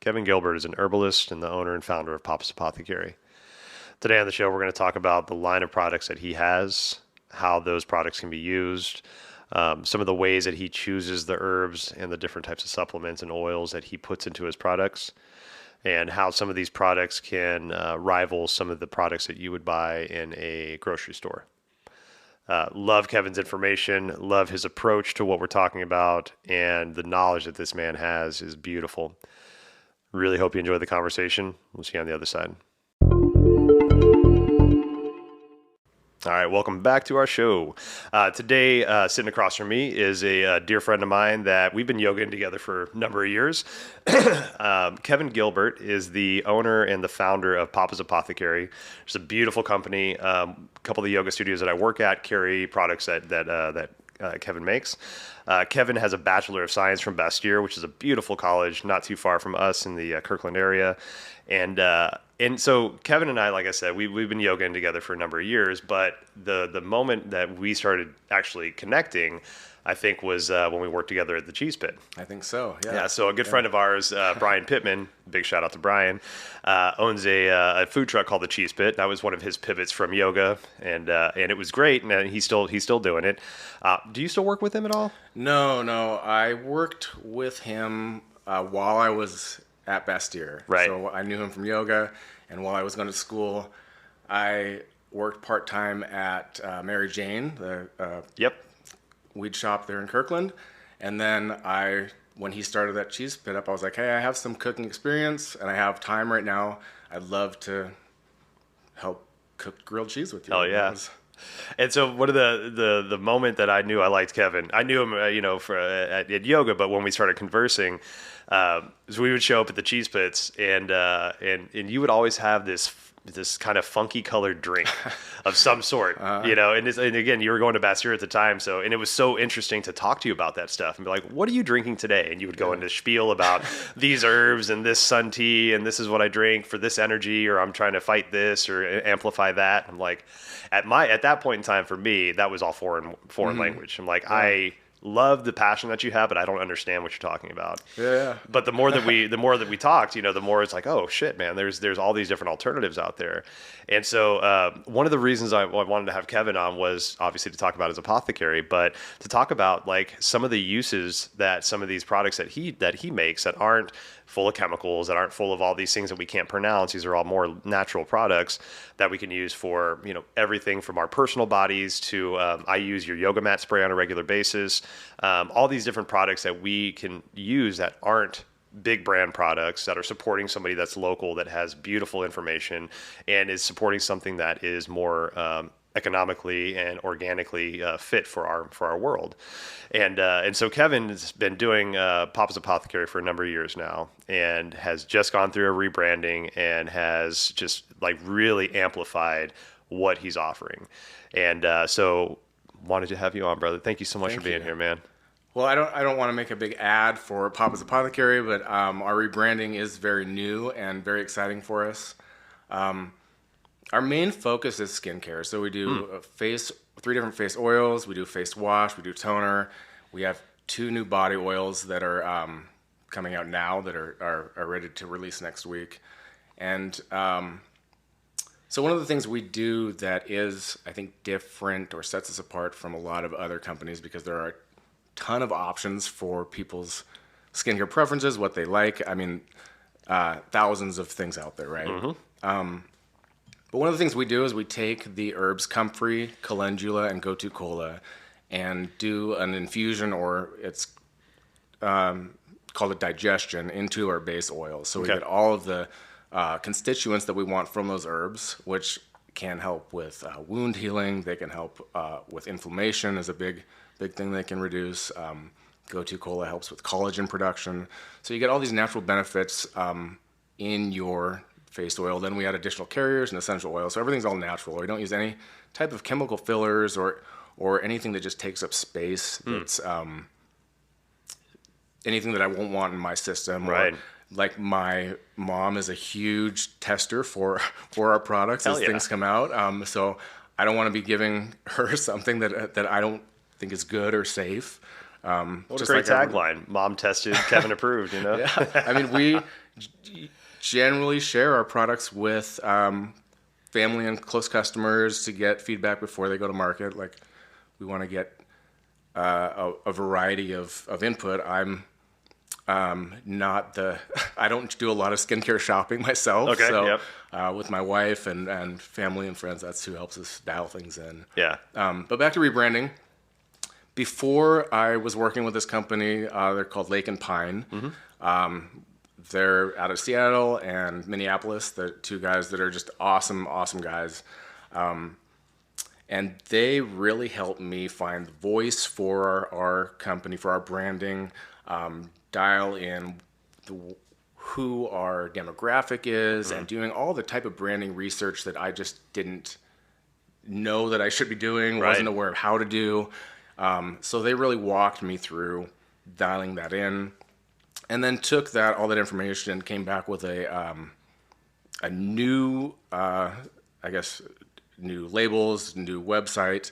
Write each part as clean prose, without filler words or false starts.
Kevin Gilbert is an herbalist and the owner and founder of Papa's Apothecary. Today on the show, we're going to talk about the line of products that he has, how those products can be used, some of the ways that he chooses the herbs and the different types of supplements and oils that he puts into his products, and how some of these products can rival some of the products that you would buy in a grocery store. Love Kevin's information, love his approach to what we're talking about, and the knowledge that this man has is beautiful. Really hope you enjoy the conversation. We'll see you on the other side. All right, welcome back to our show. Today, sitting across from me is a dear friend of mine that we've been yogaing together for a number of years. Kevin Gilbert is the owner and the founder of Papa's Apothecary. It's a beautiful company. A couple of the yoga studios that I work at carry products that Kevin makes. Kevin has a Bachelor of Science from Bastyr, which is a beautiful college not too far from us in the Kirkland area. And so Kevin and I, like I said, we've been yogaing together for a number of years, but the moment that we started actually connecting, I think, was when we worked together at the Cheese Pit. I think so, yeah. Yeah, so a good friend of ours, Brian Pittman, big shout out to Brian, owns a food truck called the Cheese Pit. That was one of his pivots from yoga, and it was great, and he's still doing it. Do you still work with him at all? No, I worked with him while I was at Bastyr. Right. So I knew him from yoga, and while I was going to school, I worked part-time at Mary Jane, the weed shop there in Kirkland. And then when he started that Cheese Pit up, I was like, hey, I have some cooking experience, and I have time right now. I'd love to help cook grilled cheese with you. Oh, yeah. And so one of the moment that I knew I liked Kevin, I knew him, at yoga, but when we started conversing, so we would show up at the Cheese Pits, and you would always have this kind of funky colored drink of some sort, and again, you were going to Bastyr at the time. And it was so interesting to talk to you about that stuff and be like, what are you drinking today? And you would go into spiel about these herbs and this sun tea, and this is what I drink for this energy, or I'm trying to fight this or amplify that. I'm like, at that point in time, for me, that was all foreign language. I'm like, I love the passion that you have, but I don't understand what you're talking about. Yeah. But the more that we talked, the more it's like, oh shit, man, there's all these different alternatives out there. And so one of the reasons I wanted to have Kevin on was obviously to talk about his apothecary, but to talk about like some of the uses that some of these products that he makes that aren't full of chemicals, that aren't full of all these things that we can't pronounce. These are all more natural products that we can use for, everything from our personal bodies to, I use your yoga mat spray on a regular basis. All these different products that we can use that aren't big brand products, that are supporting somebody that's local, that has beautiful information and is supporting something that is more, economically and organically fit for our world. And so Kevin has been doing Papa's Apothecary for a number of years now, and has just gone through a rebranding and has just like really amplified what he's offering. And so wanted to have you on, brother. Thank you so much for being here, man. Well, I don't want to make a big ad for Papa's Apothecary, but our rebranding is very new and very exciting for us. Our main focus is skincare. So we do 3 different face oils. We do face wash. We do toner. We have 2 new body oils that are coming out now that are ready to release next week. And so one of the things we do that is, I think, different or sets us apart from a lot of other companies, because there are a ton of options for people's skincare preferences, what they like. I mean, thousands of things out there, right? Mm-hmm. But one of the things we do is we take the herbs comfrey, calendula, and gotu kola and do an infusion, or it's called a digestion, into our base oils. So we get all of the constituents that we want from those herbs, which can help with wound healing. They can help with inflammation, is a big thing they can reduce. Gotu kola helps with collagen production. So you get all these natural benefits in your face oil. Then we add additional carriers and essential oils. So everything's all natural. We don't use any type of chemical fillers or anything that just takes up space. That's anything that I won't want in my system. Right. Like my mom is a huge tester for our products as things come out. So I don't want to be giving her something that I don't think is good or safe. What a Just great like tagline. Mom tested, Kevin approved, you know? yeah. I mean, we generally share our products with family and close customers to get feedback before they go to market. Like, we want to get a variety of input. I'm not the, I don't do a lot of skincare shopping myself. Okay, So yep. with my wife and family and friends, that's who helps us dial things in. Yeah. But back to rebranding. Before I was working with this company, they're called Lake and Pine. They're out of Seattle and Minneapolis. They're two guys that are just awesome, awesome guys. And they really helped me find the voice for our company, for our branding, dial in who our demographic is, and doing all the type of branding research that I just didn't know that I should be doing, wasn't aware of how to do. So they really walked me through dialing that in, and then took all that information and came back with a new, new labels, new website,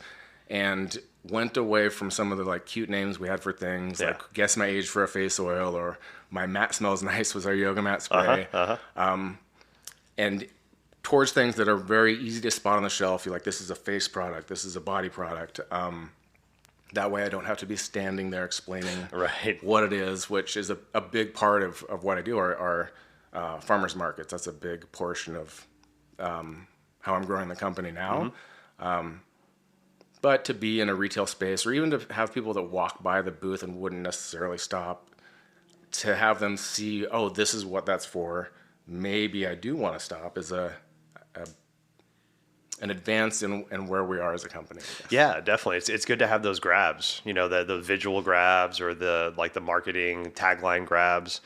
and went away from some of the like cute names we had for things, like guess my age for a face oil, or my mat smells nice was our yoga mat spray. And towards things that are very easy to spot on the shelf. You're like, this is a face product, this is a body product. That way I don't have to be standing there explaining what it is, which is a big part of what I do, are farmers markets. That's a big portion of how I'm growing the company now. But to be in a retail space, or even to have people that walk by the booth and wouldn't necessarily stop, to have them see, oh, this is what that's for, maybe I do want to stop, is an advance in where we are as a company. Yeah, definitely. It's good to have those grabs, you know, the visual grabs, or the marketing tagline grabs.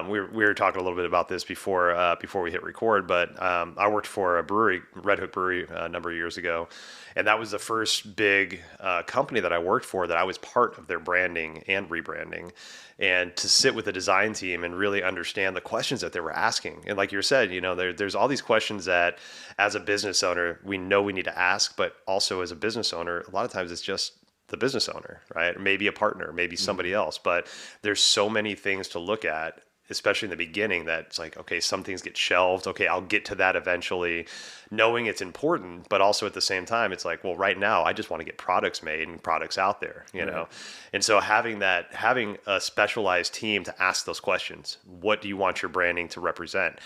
We were talking a little bit about this before we hit record, but I worked for a brewery, Red Hook Brewery, a number of years ago, and that was the first big company that I worked for that I was part of their branding and rebranding. And to sit with the design team and really understand the questions that they were asking. And like you said, you know, there's all these questions that as a business owner, we know we need to ask, but also as a business owner, a lot of times it's just the business owner, right? Maybe a partner, maybe somebody else, but there's so many things to look at, especially in the beginning, that it's like, okay, some things get shelved. Okay, I'll get to that eventually, knowing it's important, but also at the same time, it's like, well, right now I just want to get products made and products out there, you know? And so having a specialized team to ask those questions, what do you want your branding to represent?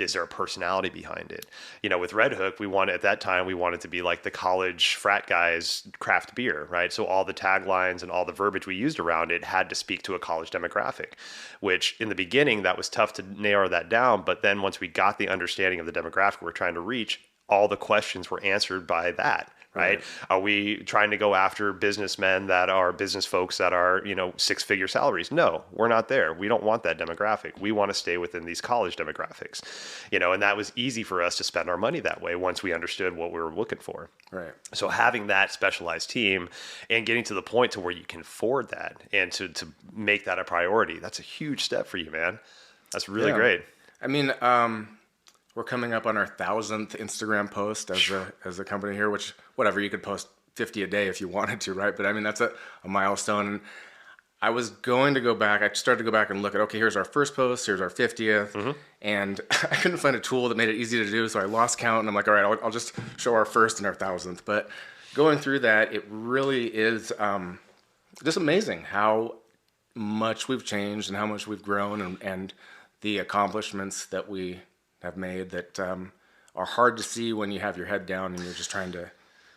Is there a personality behind it? You know, with Red Hook, at that time, we wanted to be like the college frat guys craft beer, right? So all the taglines and all the verbiage we used around it had to speak to a college demographic, which in the beginning, that was tough to narrow that down. But then once we got the understanding of the demographic we're trying to reach, all the questions were answered by that, right? Are we trying to go after businessmen that are business folks that are, you know, 6-figure salaries? No, we're not there. We don't want that demographic. We want to stay within these college demographics, you know, and that was easy for us to spend our money that way once we understood what we were looking for. Right. So having that specialized team and getting to the point to where you can afford that and to make that a priority, that's a huge step for you, man. That's really great. I mean, we're coming up on our 1,000th Instagram post as a company here, which, whatever, you could post 50 a day if you wanted to, right? But I mean, that's a milestone. And I was going to go back. I started to go back and look at, okay, here's our first post, here's our 50th. And I couldn't find a tool that made it easy to do, so I lost count. And I'm like, all right, I'll just show our first and our 1,000th. But going through that, it really is just amazing how much we've changed and how much we've grown, and the accomplishments that we have made that are hard to see when you have your head down and you're just trying to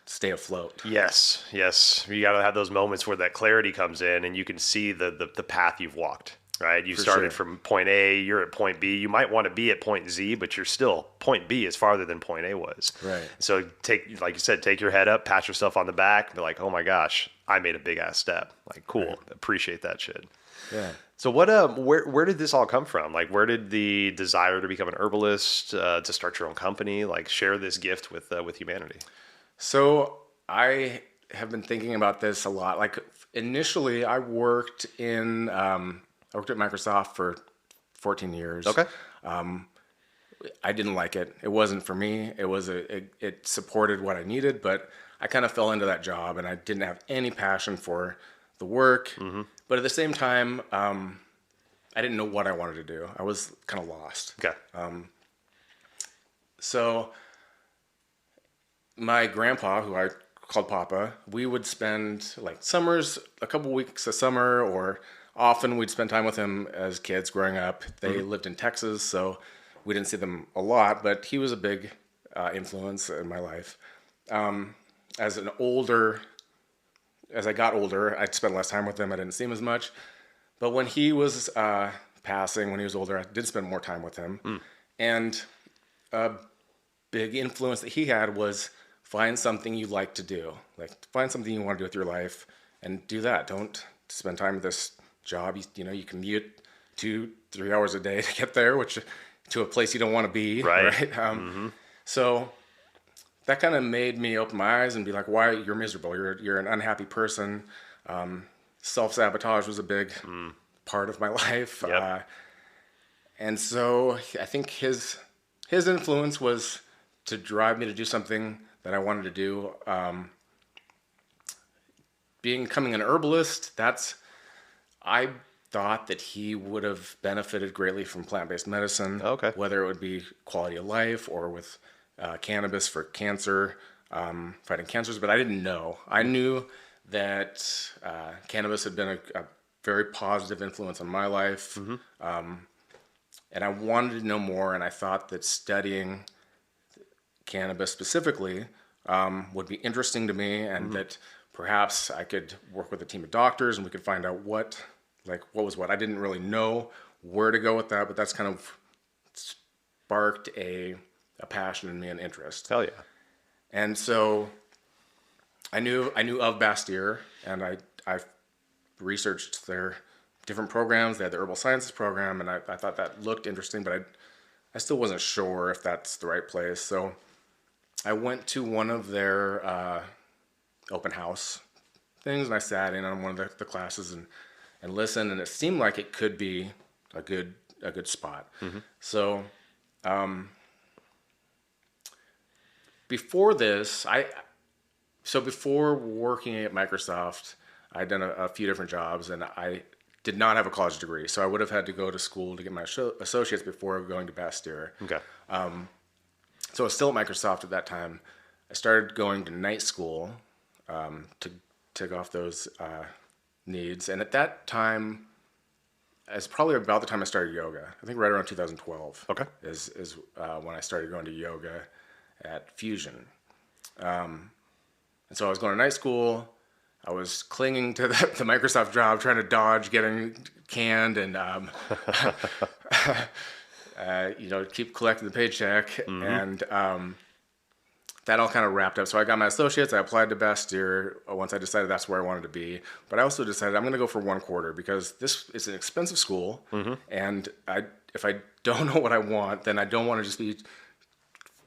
stay afloat. Yes. You got to have those moments where that clarity comes in and you can see the path you've walked, right? You started from point A, you're at point B. You might want to be at point Z, but you're still, point B is farther than point A was. Right. So like you said, take your head up, pat yourself on the back, be like, oh my gosh, I made a big ass step. Like, cool. Appreciate that shit. Yeah. So where did this all come from? Like, where did the desire to become an herbalist, to start your own company, like share this gift with humanity? So I have been thinking about this a lot. Like, initially I worked at Microsoft for 14 years. Okay. I didn't like it. It wasn't for me. It supported what I needed, but I kind of fell into that job and I didn't have any passion for the work. But at the same time, I didn't know what I wanted to do. I was kind of lost. Okay. So my grandpa, who I called Papa, we would spend like summers, a couple weeks of summer, or often we'd spend time with him as kids growing up. They lived in Texas, so we didn't see them a lot, but he was a big influence in my life. As I got older, I'd spend less time with him. I didn't see him as much. But when he was passing, when he was older, I did spend more time with him. And a big influence that he had was find something you like to do. Like, find something you want to do with your life and do that. Don't spend time with this job. You commute 2-3 hours a day to get there, which to a place you don't want to be. Right. So that kind of made me open my eyes and be like, why you're miserable? You're an unhappy person. Self-sabotage was a big part of my life. Yep. And so I think his influence was to drive me to do something that I wanted to do. Becoming an herbalist, I thought that he would have benefited greatly from plant-based medicine. Okay. Whether it would be quality of life or with cannabis for cancer, fighting cancers, but I didn't know. I knew that cannabis had been a very positive influence on my life, and I wanted to know more, and I thought that studying cannabis specifically would be interesting to me, and that perhaps I could work with a team of doctors and we could find out what was what. I didn't really know where to go with that, but that's kind of sparked a passion in me, an interest. Hell yeah. And so I knew of Bastyr, and I researched their different programs. They had the herbal sciences program, and I thought that looked interesting, but I still wasn't sure if that's the right place. So I went to one of their open house things, and I sat in on one of the classes and listened, and it seemed like it could be a good spot. So before this, before working at Microsoft, I'd done a few different jobs, and I did not have a college degree, so I would have had to go to school to get my associates before going to Bastyr. Okay. So I was still at Microsoft at that time. I started going to night school to tick off those needs, and at that time, it's probably about the time I started yoga. I think right around 2012. Okay. Is when I started going to yoga at Fusion. And so I was going to night school. I was clinging to the Microsoft job, trying to dodge getting canned and, keep collecting the paycheck. And that all kind of wrapped up. So I got my associates. I applied to Bastyr once I decided that's where I wanted to be. But I also decided I'm going to go for 1 quarter because this is an expensive school. And if I don't know what I want, then I don't want to just be,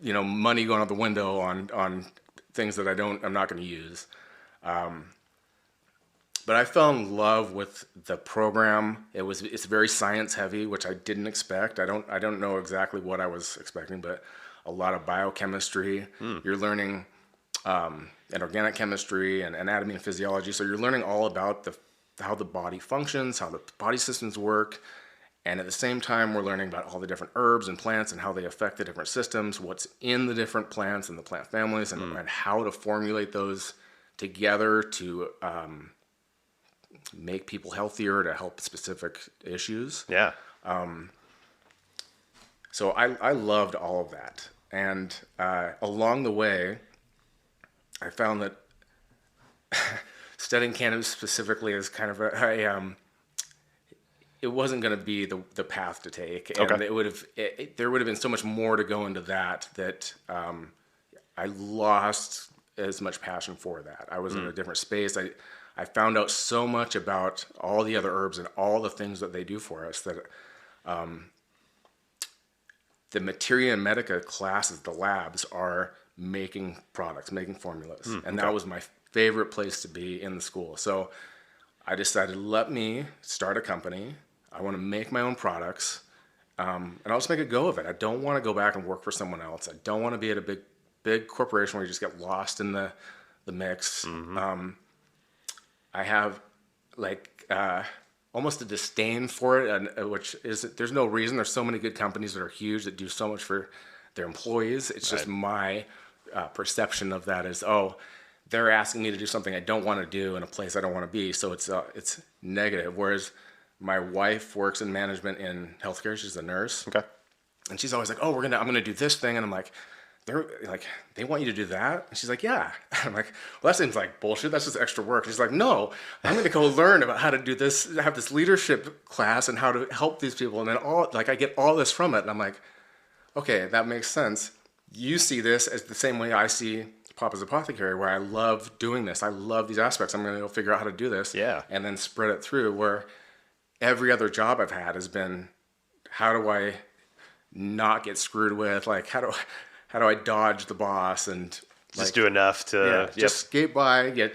money going out the window on things that I'm not going to use. But I fell in love with the program. It's very science heavy, which I didn't expect. I don't know exactly what I was expecting, but a lot of biochemistry. You're learning and organic chemistry and anatomy and physiology. So you're learning all about how the body functions, how the body systems work. And at the same time, we're learning about all the different herbs and plants and how they affect the different systems, what's in the different plants and the plant families, and how to formulate those together to make people healthier, to help specific issues. Yeah. So I loved all of that. And along the way, I found that studying cannabis specifically is kind of it wasn't going to be the path to take. And there would have been so much more to go into that I lost as much passion for that. I was in a different space. I found out so much about all the other herbs and all the things that they do for us that the Materia Medica classes, the labs, are making products, making formulas. And that was my favorite place to be in the school. So I decided, let me start a company. I want to make my own products, and I'll just make a go of it. I don't want to go back and work for someone else. I don't want to be at a big corporation where you just get lost in the mix. I have like almost a disdain for it, and which is there's no reason. There's so many good companies that are huge that do so much for their employees. It's just my perception of that is, oh, they're asking me to do something I don't want to do in a place I don't want to be, so it's negative. Whereas my wife works in management in healthcare. She's a nurse. Okay. And she's always like, oh, I'm gonna do this thing, and I'm like, they're like, they want you to do that? And she's like, yeah. And I'm like, well, that seems like bullshit. That's just extra work. And she's like, no, I'm gonna go learn about how to do this, have this leadership class, and how to help these people, and then I get all this from it. And I'm like, okay, that makes sense. You see this as the same way I see Papa's Apothecary, where I love doing this. I love these aspects. I'm gonna go figure out how to do this, and then spread it through. Where every other job I've had has been, how do I not get screwed with? Like, how do I dodge the boss and just do enough to just skate by,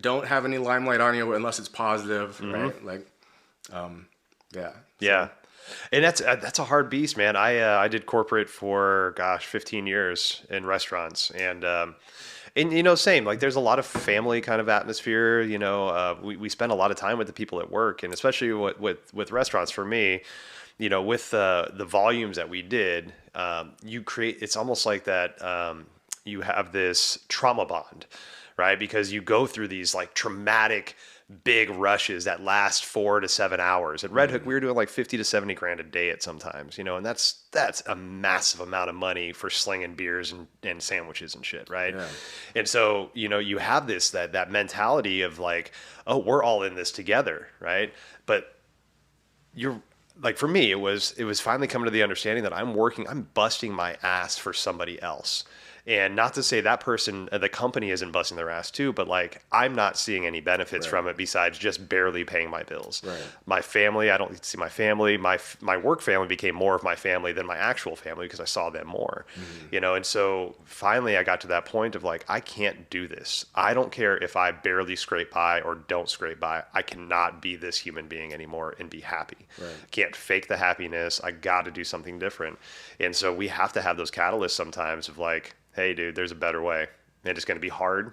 don't have any limelight on you unless it's positive, right? Like, yeah. And that's a hard beast, man. I did corporate for 15 years in restaurants, and same, like there's a lot of family kind of atmosphere. We spend a lot of time with the people at work, and especially with restaurants for me. With the volumes that we did, it's almost like that. You have this trauma bond, right? Because you go through these like traumatic big rushes that last 4 to 7 hours. At Red Hook, we were doing like 50 to 70 grand a day at sometimes, and that's a massive amount of money for slinging beers and sandwiches and shit, right? Yeah. And so, you have that mentality of like, oh, we're all in this together, right? But you're like, for me, it was finally coming to the understanding that I'm busting my ass for somebody else. And not to say that person, the company isn't busting their ass too, but like, I'm not seeing any benefits from it besides just barely paying my bills. Right. My family, I don't get to see my family. My work family became more of my family than my actual family because I saw them more, and so finally I got to that point of like, I can't do this. I don't care if I barely scrape by or don't scrape by. I cannot be this human being anymore and be happy. Right. Can't fake the happiness. I got to do something different. And so we have to have those catalysts sometimes of like, hey, dude, there's a better way. And it's going to be hard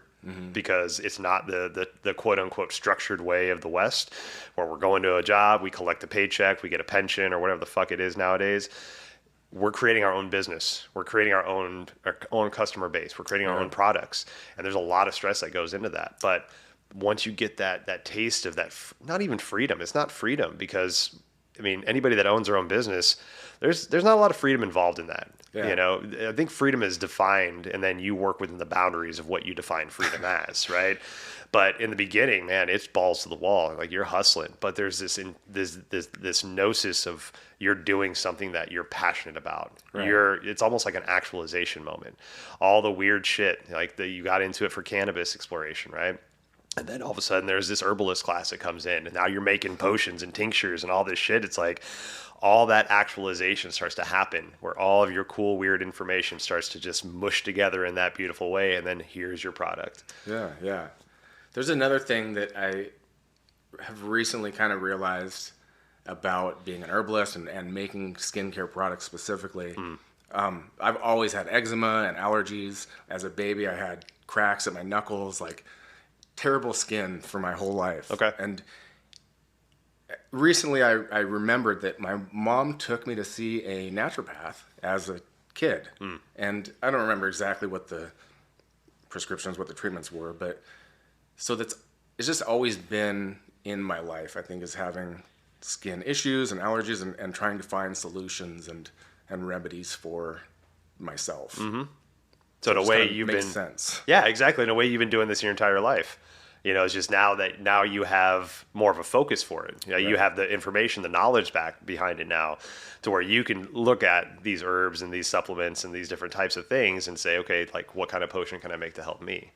because it's not the quote unquote structured way of the West, where we're going to a job, we collect a paycheck, we get a pension or whatever the fuck it is nowadays. We're creating our own business. We're creating our own customer base. We're creating our own products. And there's a lot of stress that goes into that. But once you get that taste of that, not even freedom, it's not freedom because, I mean, anybody that owns their own business, there's not a lot of freedom involved in that. Yeah. I think freedom is defined, and then you work within the boundaries of what you define freedom as, right? But in the beginning, man, it's balls to the wall. Like, you're hustling, but there's this gnosis of you're doing something that you're passionate about. Right. It's almost like an actualization moment. All the weird shit, like you got into it for cannabis exploration, right? And then all of a sudden there's this herbalist class that comes in, and now you're making potions and tinctures and all this shit. It's like all that actualization starts to happen where all of your cool, weird information starts to just mush together in that beautiful way. And then here's your product. Yeah. There's another thing that I have recently kind of realized about being an herbalist and making skincare products specifically. I've always had eczema and allergies. As a baby, I had cracks at my knuckles, like terrible skin for my whole life. Okay. And recently I remembered that my mom took me to see a naturopath as a kid. And I don't remember exactly what the prescriptions, what the treatments were, but so it's just always been in my life, I think, is having skin issues and allergies and trying to find solutions and remedies for myself. So in a way you've been sense. Yeah, exactly. In a way you've been doing this your entire life. It's just now you have more of a focus for it. Right. You have the information, the knowledge back behind it now, to where you can look at these herbs and these supplements and these different types of things and say, okay, like, what kind of potion can I make to help me?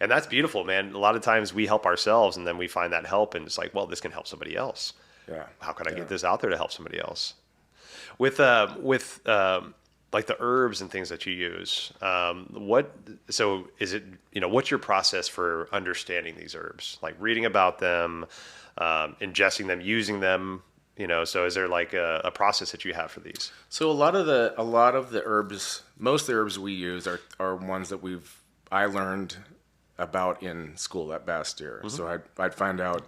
And that's beautiful, man. A lot of times we help ourselves and then we find that help and it's like, well, this can help somebody else. Yeah. How can I get this out there to help somebody else? With like the herbs and things that you use, so is it, what's your process for understanding these herbs? Like reading about them, ingesting them, using them, so is there like a process that you have for these? So a lot of the herbs, most of the herbs we use are ones that I learned about in school at Bastyr. So I'd find out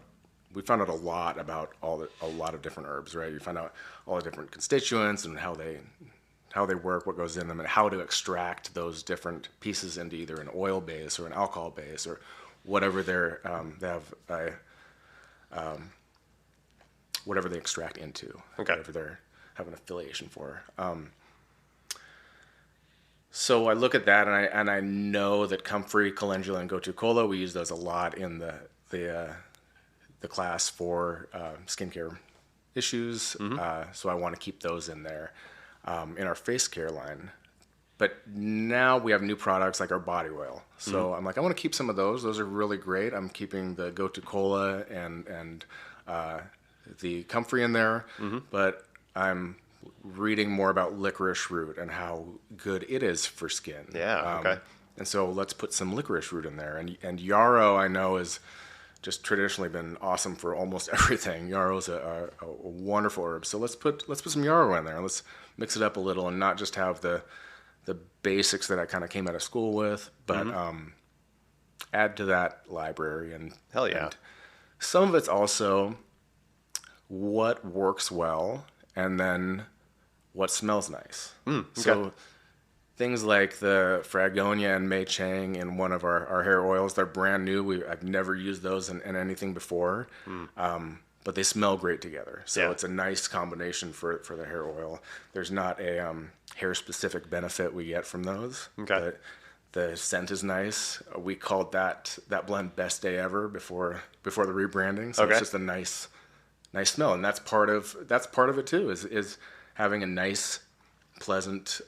we found out a lot about a lot of different herbs, right? You find out all the different constituents and how they work, what goes in them, and how to extract those different pieces into either an oil base or an alcohol base or whatever they have whatever they extract into, whatever they're have an affiliation for. So I look at that and I know that comfrey, calendula, and gotu kola, we use those a lot in the class for skincare issues. So I want to keep those in there in our face care line. But now we have new products like our body oil. So I'm like, I want to keep some of those. Those are really great. I'm keeping the gotu kola and the comfrey in there. But I'm reading more about licorice root and how good it is for skin. Yeah. Okay. And so let's put some licorice root in there. And yarrow, I know, is just traditionally been awesome for almost everything. Yarrow's a wonderful herb. So let's put some yarrow in there. Let's mix it up a little and not just have the basics that I kind of came out of school with, but add to that library. And hell yeah. And some of it's also what works well and then what smells nice. Okay. So things like the Fragonia and Mei Chang in one of our hair oils, they're brand new. I've never used those in anything before, but they smell great together. So it's a nice combination for the hair oil. There's not a hair-specific benefit we get from those. Okay. But the scent is nice. We called that blend Best Day Ever before the rebranding. So it's just a nice smell, and that's part of it too. Is having a nice, pleasant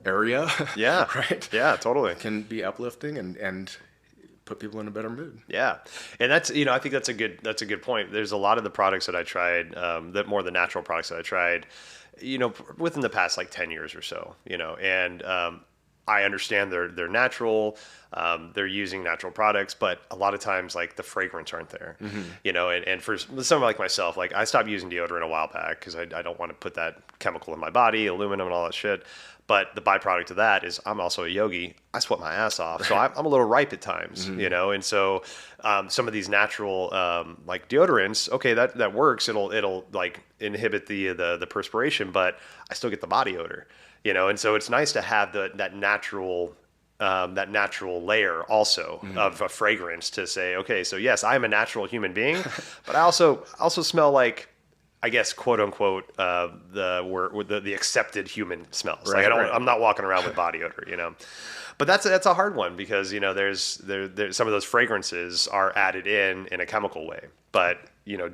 area. Yeah. Right. Yeah, totally. Can be uplifting and put people in a better mood. Yeah, and that's I think that's a good point. There's a lot of the products that I tried, the natural products that I tried, within the past like 10 years or so, and I understand they're natural, they're using natural products, but a lot of times like the fragrance aren't there, and for someone like myself, like I stopped using deodorant a while back because I don't want to put that chemical in my body, aluminum and all that shit. But the byproduct of that is I'm also a yogi. I sweat my ass off, so I'm a little ripe at times, and so some of these natural like deodorants, okay, that works. It'll like inhibit the perspiration, but I still get the body odor, and so it's nice to have that natural layer also of a fragrance to say, okay, so yes, I'm a natural human being, but I also smell like, I guess, quote unquote, the accepted human smells. Right, like I'm not walking around with body odor, But that's a hard one because there's some of those fragrances are added in a chemical way, but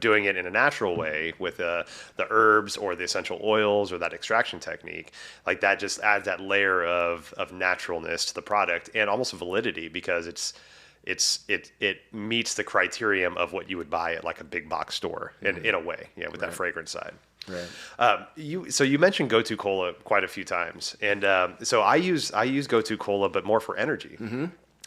doing it in a natural way with the herbs or the essential oils or that extraction technique, like that just adds that layer of naturalness to the product and almost validity because it meets the criterion of what you would buy at like a big box store in a way, with that fragrance side. Right. You mentioned gotu kola quite a few times, and so I use gotu kola, but more for energy.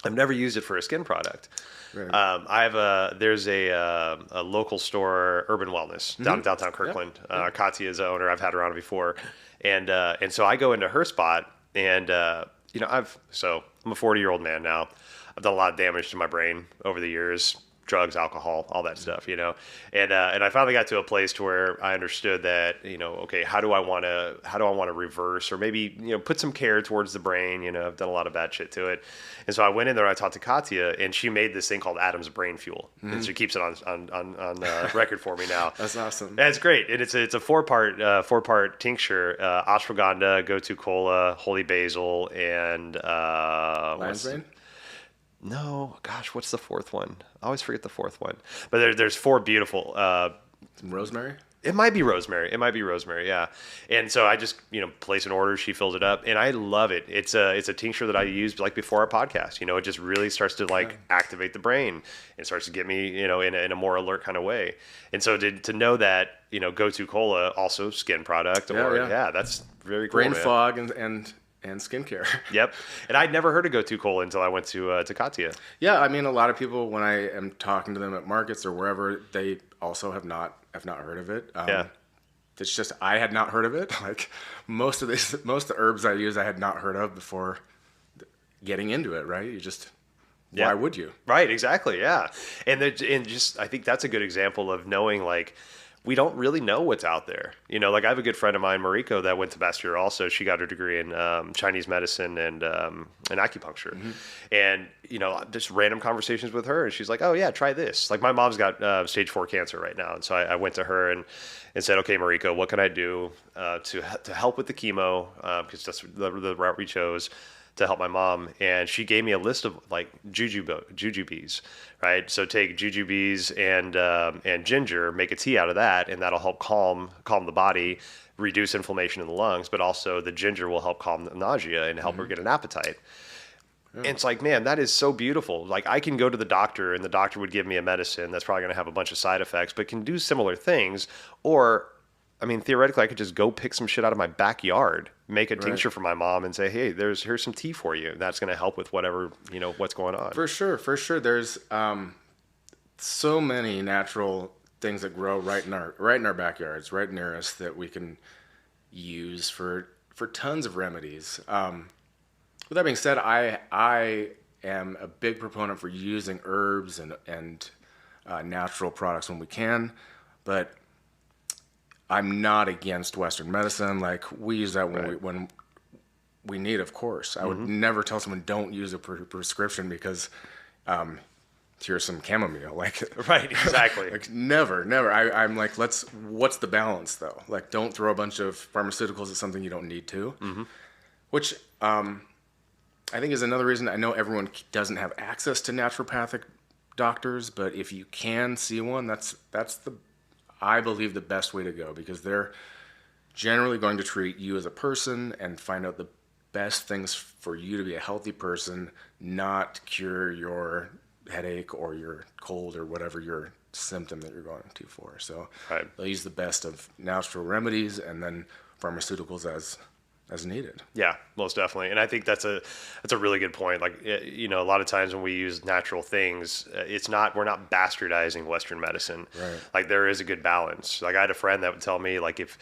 I've never used it for a skin product. Right. There's a local store, Urban Wellness, downtown Kirkland. Yep. Katya is the owner. I've had her on before, and so I go into her spot, and I'm a 40-year-old man now. I've done a lot of damage to my brain over the years, drugs, alcohol, all that stuff, and I finally got to a place to where I understood that, okay, how do I want to reverse or maybe, put some care towards the brain, I've done a lot of bad shit to it. And so I went in there, I talked to Katya, and she made this thing called Adam's Brain Fuel. And she keeps it on record for me now. That's awesome. And it's great. And it's a four-part tincture, ashwagandha, gotu kola, holy basil, and Lion's mane? No, gosh, what's the fourth one? I always forget the fourth one. But there's four beautiful. Some rosemary? It might be rosemary. Yeah. And so I just place an order. She fills it up, and I love it. It's a tincture that I use like before our podcast. It just really starts to like activate the brain. It starts to get me in a more alert kind of way. And so to know that gotu kola also skin product that's very cool. Brain fog and skincare. Yep. And I'd never heard of gotu kola until I went to Katya. Yeah, I mean, a lot of people, when I am talking to them at markets or wherever, they also have not heard of it. It's just I had not heard of it. Like most of the herbs I use, I had not heard of before getting into it. Right? You just why would you? Right, exactly, yeah. And just I think that's a good example of knowing like we don't really know what's out there. You know, like I have a good friend of mine, Mariko, that went to Bastyr also. She got her degree in Chinese medicine and acupuncture. Mm-hmm. And, you know, just random conversations with her. And she's like, oh, yeah, try this. Like my mom's got stage 4 cancer right now. And so I went to her and said, okay, Mariko, what can I do to help with the chemo? Because that's the route we chose to help my mom. And she gave me a list of like jujubes, right? So take jujubes and ginger, make a tea out of that, and that'll help calm the body, reduce inflammation in the lungs, but also the ginger will help calm the nausea and help her get an appetite. And it's like, man, that is so beautiful. Like I can go to the doctor and the doctor would give me a medicine that's probably going to have a bunch of side effects, but can do similar things. Or, I mean, theoretically, I could just go pick some shit out of my backyard, make a tincture for my mom and say, hey, here's some tea for you. That's going to help with whatever, you know, what's going on. For sure. There's so many natural things that grow right in our backyards, right near us, that we can use for tons of remedies. With that being said, I am a big proponent for using herbs and natural products when we can, but I'm not against Western medicine. Like we use that when we need, of course. I would never tell someone don't use a prescription because here's some chamomile. Like right, exactly. Like never. I'm like, what's the balance though? Like don't throw a bunch of pharmaceuticals at something you don't need to. Which I think is another reason. I know everyone doesn't have access to naturopathic doctors, but if you can see one, that's I believe the best way to go, because they're generally going to treat you as a person and find out the best things for you to be a healthy person, not cure your headache or your cold or whatever your symptom that you're going to for. So they'll use the best of natural remedies and then pharmaceuticals as needed. Yeah, most definitely. And I think that's a really good point. Like, you know, a lot of times when we use natural things, we're not bastardizing Western medicine. Right. Like there is a good balance. Like I had a friend that would tell me, like, if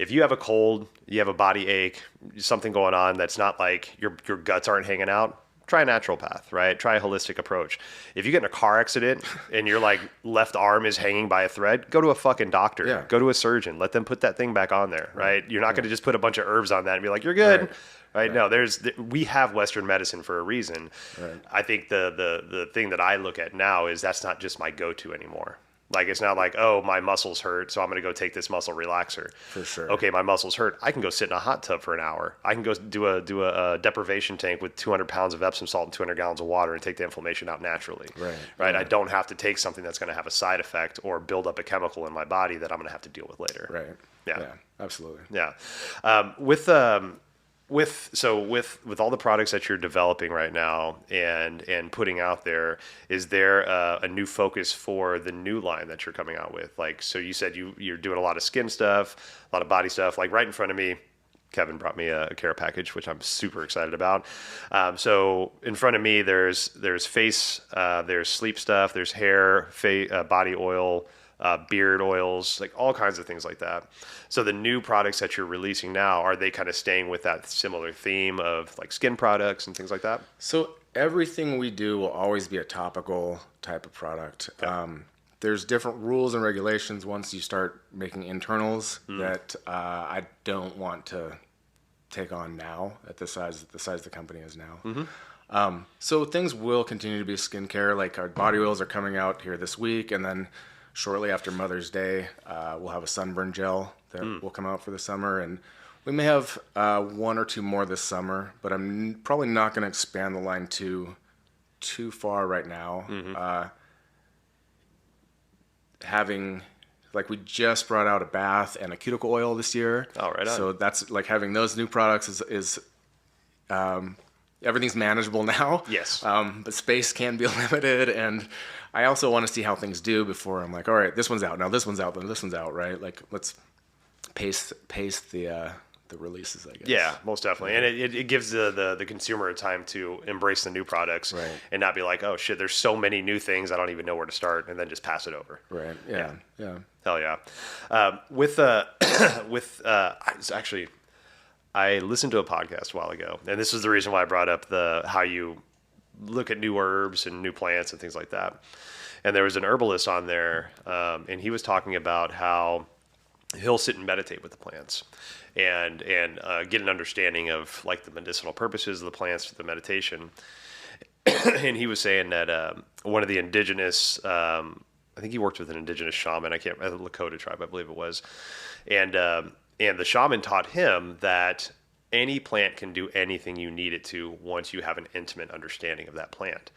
you have a cold, you have a body ache, something going on that's not like your guts aren't hanging out, try a naturopath, right? Try a holistic approach. If you get in a car accident and your like left arm is hanging by a thread, go to a fucking doctor. Yeah. Go to a surgeon. Let them put that thing back on there, right? You're not going to just put a bunch of herbs on that and be like, you're good. Right? No, we have Western medicine for a reason. Right. I think the thing that I look at now is that's not just my go-to anymore. Like, it's not like, oh, my muscles hurt, so I'm going to go take this muscle relaxer. For sure. Okay, my muscles hurt. I can go sit in a hot tub for an hour. I can go do a deprivation tank with 200 pounds of Epsom salt and 200 gallons of water and take the inflammation out naturally. Right. I don't have to take something that's going to have a side effect or build up a chemical in my body that I'm going to have to deal with later. Right. Yeah. Absolutely. Yeah. With all the products that you're developing right now and putting out there, is there a new focus for the new line that you're coming out with? Like, so you said you're doing a lot of skin stuff, a lot of body stuff. Like right in front of me, Kevin brought me a care package, which I'm super excited about. So in front of me, there's face, there's sleep stuff, there's hair, body oil, beard oils, like all kinds of things like that. So the new products that you're releasing now, are they kind of staying with that similar theme of like skin products and things like that? So everything we do will always be a topical type of product. Okay. There's different rules and regulations once you start making internals that I don't want to take on now at the size the company is now. So things will continue to be skincare. Like our body oils are coming out here this week, and then shortly after Mother's Day, we'll have a sunburn gel that will come out for the summer, and we may have one or two more this summer, but I'm probably not going to expand the line too far right now. We just brought out a bath and a cuticle oil this year. Oh, right on. So that's like having those new products is everything's manageable now. Yes. But space can be limited, and I also want to see how things do before I'm like, all right, this one's out now, this one's out, then this one's out, right? Like let's pace the releases, I guess. Yeah, most definitely. And it gives the consumer a time to embrace the new products and not be like, oh shit, there's so many new things, I don't even know where to start, and then just pass it over. Right. Yeah. Hell yeah. Actually, I listened to a podcast a while ago, and this was the reason why I brought up how you look at new herbs and new plants and things like that. And there was an herbalist on there, and he was talking about how he'll sit and meditate with the plants and get an understanding of like the medicinal purposes of the plants through the meditation. And he was saying that one of the indigenous, I think he worked with an indigenous shaman. The Lakota tribe, I believe it was, and the shaman taught him that any plant can do anything you need it to once you have an intimate understanding of that plant.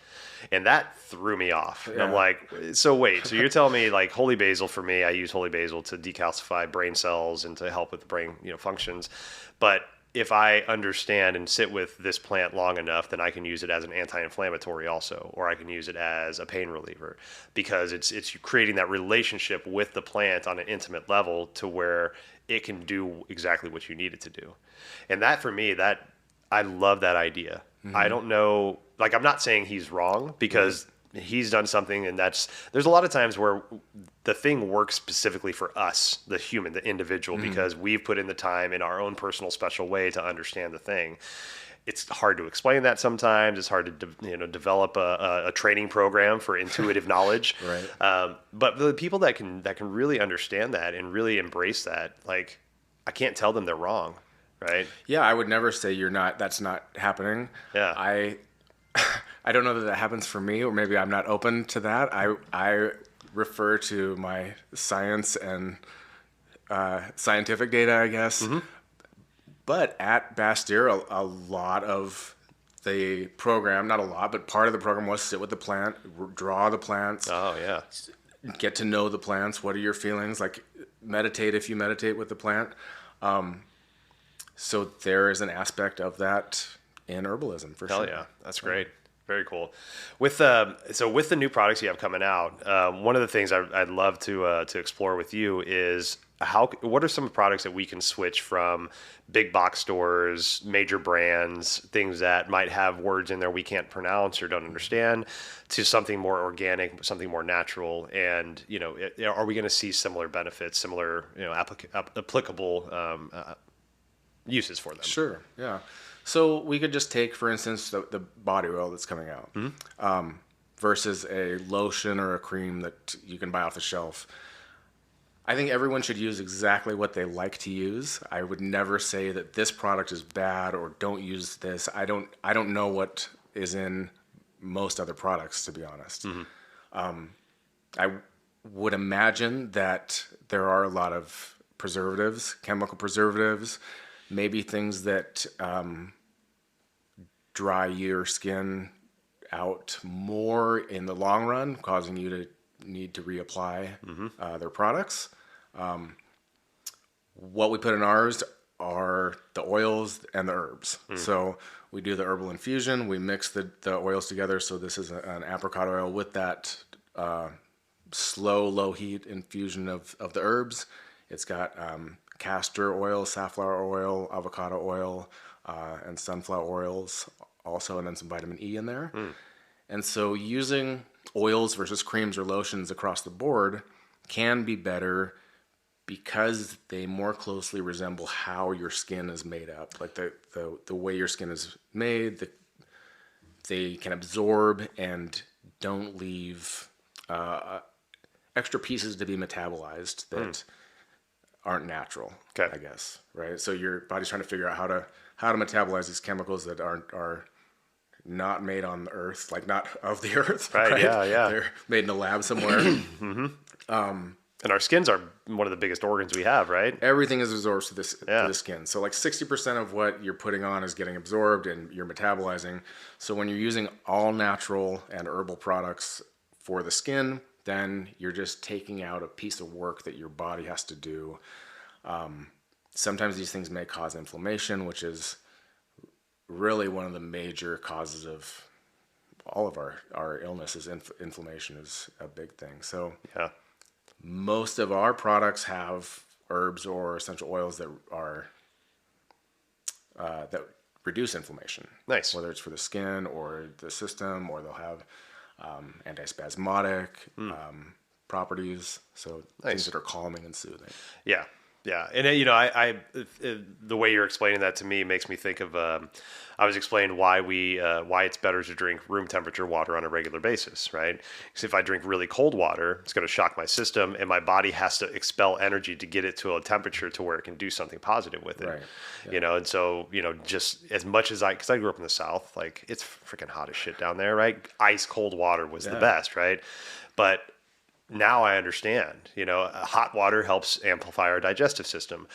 And that threw me off. And I'm like, so wait, so you're telling me like holy basil, for me, I use holy basil to decalcify brain cells and to help with the brain, functions. But if I understand and sit with this plant long enough, then I can use it as an anti-inflammatory also, or I can use it as a pain reliever, because it's creating that relationship with the plant on an intimate level to where it can do exactly what you need it to do. And that, for me, that I love that idea. Mm-hmm. I don't know, like, I'm not saying he's wrong, because he's done something, and there's a lot of times where the thing works specifically for us, the human, the individual, because we've put in the time in our own personal special way to understand the thing. It's hard to explain that sometimes. It's hard to develop a training program for intuitive knowledge. Right. But the people that can really understand that and really embrace that, like, I can't tell them they're wrong, right? Yeah, I would never say that's not happening. Yeah. I don't know that happens for me, or maybe I'm not open to that. I refer to my science and scientific data, I guess. Mm-hmm. But at Bastyr, a lot of the program, not a lot, but part of the program was sit with the plant, draw the plants. Oh, yeah. Get to know the plants. What are your feelings? Like, meditate if you meditate with the plant. So there is an aspect of that in herbalism, for sure. Hell yeah. That's great. Very cool. With the new products you have coming out, one of the things I'd love to explore with you is what are some products that we can switch from big box stores, major brands, things that might have words in there we can't pronounce or don't understand, to something more organic, something more natural, and are we going to see similar benefits, similar applicable uses for them? Sure. Yeah. So we could just take, for instance, the body oil that's coming out, versus a lotion or a cream that you can buy off the shelf. I think everyone should use exactly what they like to use. I would never say that this product is bad or don't use this. I don't know what is in most other products, to be honest. Mm-hmm. I would imagine that there are a lot of preservatives, chemical preservatives, maybe things that dry your skin out more in the long run, causing you to need to reapply their products. What we put in ours are the oils and the herbs. So we do the herbal infusion. We mix the oils together. So this is an apricot oil with that slow, low heat infusion of the herbs. It's got castor oil, safflower oil, avocado oil, and sunflower oils also, and then some vitamin E in there. And so using oils versus creams or lotions across the board can be better because they more closely resemble how your skin is made up. Like the way your skin is made, they can absorb and don't leave extra pieces to be metabolized that aren't natural, I guess, right? So your body's trying to figure out how to metabolize these chemicals that are not made on the earth, like not of the earth. Right? Yeah. They're made in a lab somewhere. And our skins are one of the biggest organs we have, right? Everything is absorbed to the skin. So like 60% of what you're putting on is getting absorbed and you're metabolizing. So when you're using all natural and herbal products for the skin, then you're just taking out a piece of work that your body has to do. Sometimes these things may cause inflammation, which is really one of the major causes of all of our illnesses. Inflammation is a big thing. So most of our products have herbs or essential oils that are that reduce inflammation. Nice. Whether it's for the skin or the system, or they'll have antispasmodic properties. So things that are calming and soothing. Yeah. Yeah, and you know, the way you're explaining that to me makes me think of. I was explaining why it's better to drink room temperature water on a regular basis, right? Because if I drink really cold water, it's going to shock my system, and my body has to expel energy to get it to a temperature to where it can do something positive with it. Right. Yeah. You know, and so you know, just as much as because I grew up in the South, like it's freaking hot as shit down there, right? Ice cold water was the best, right? But now I understand, you know, hot water helps amplify our digestive system.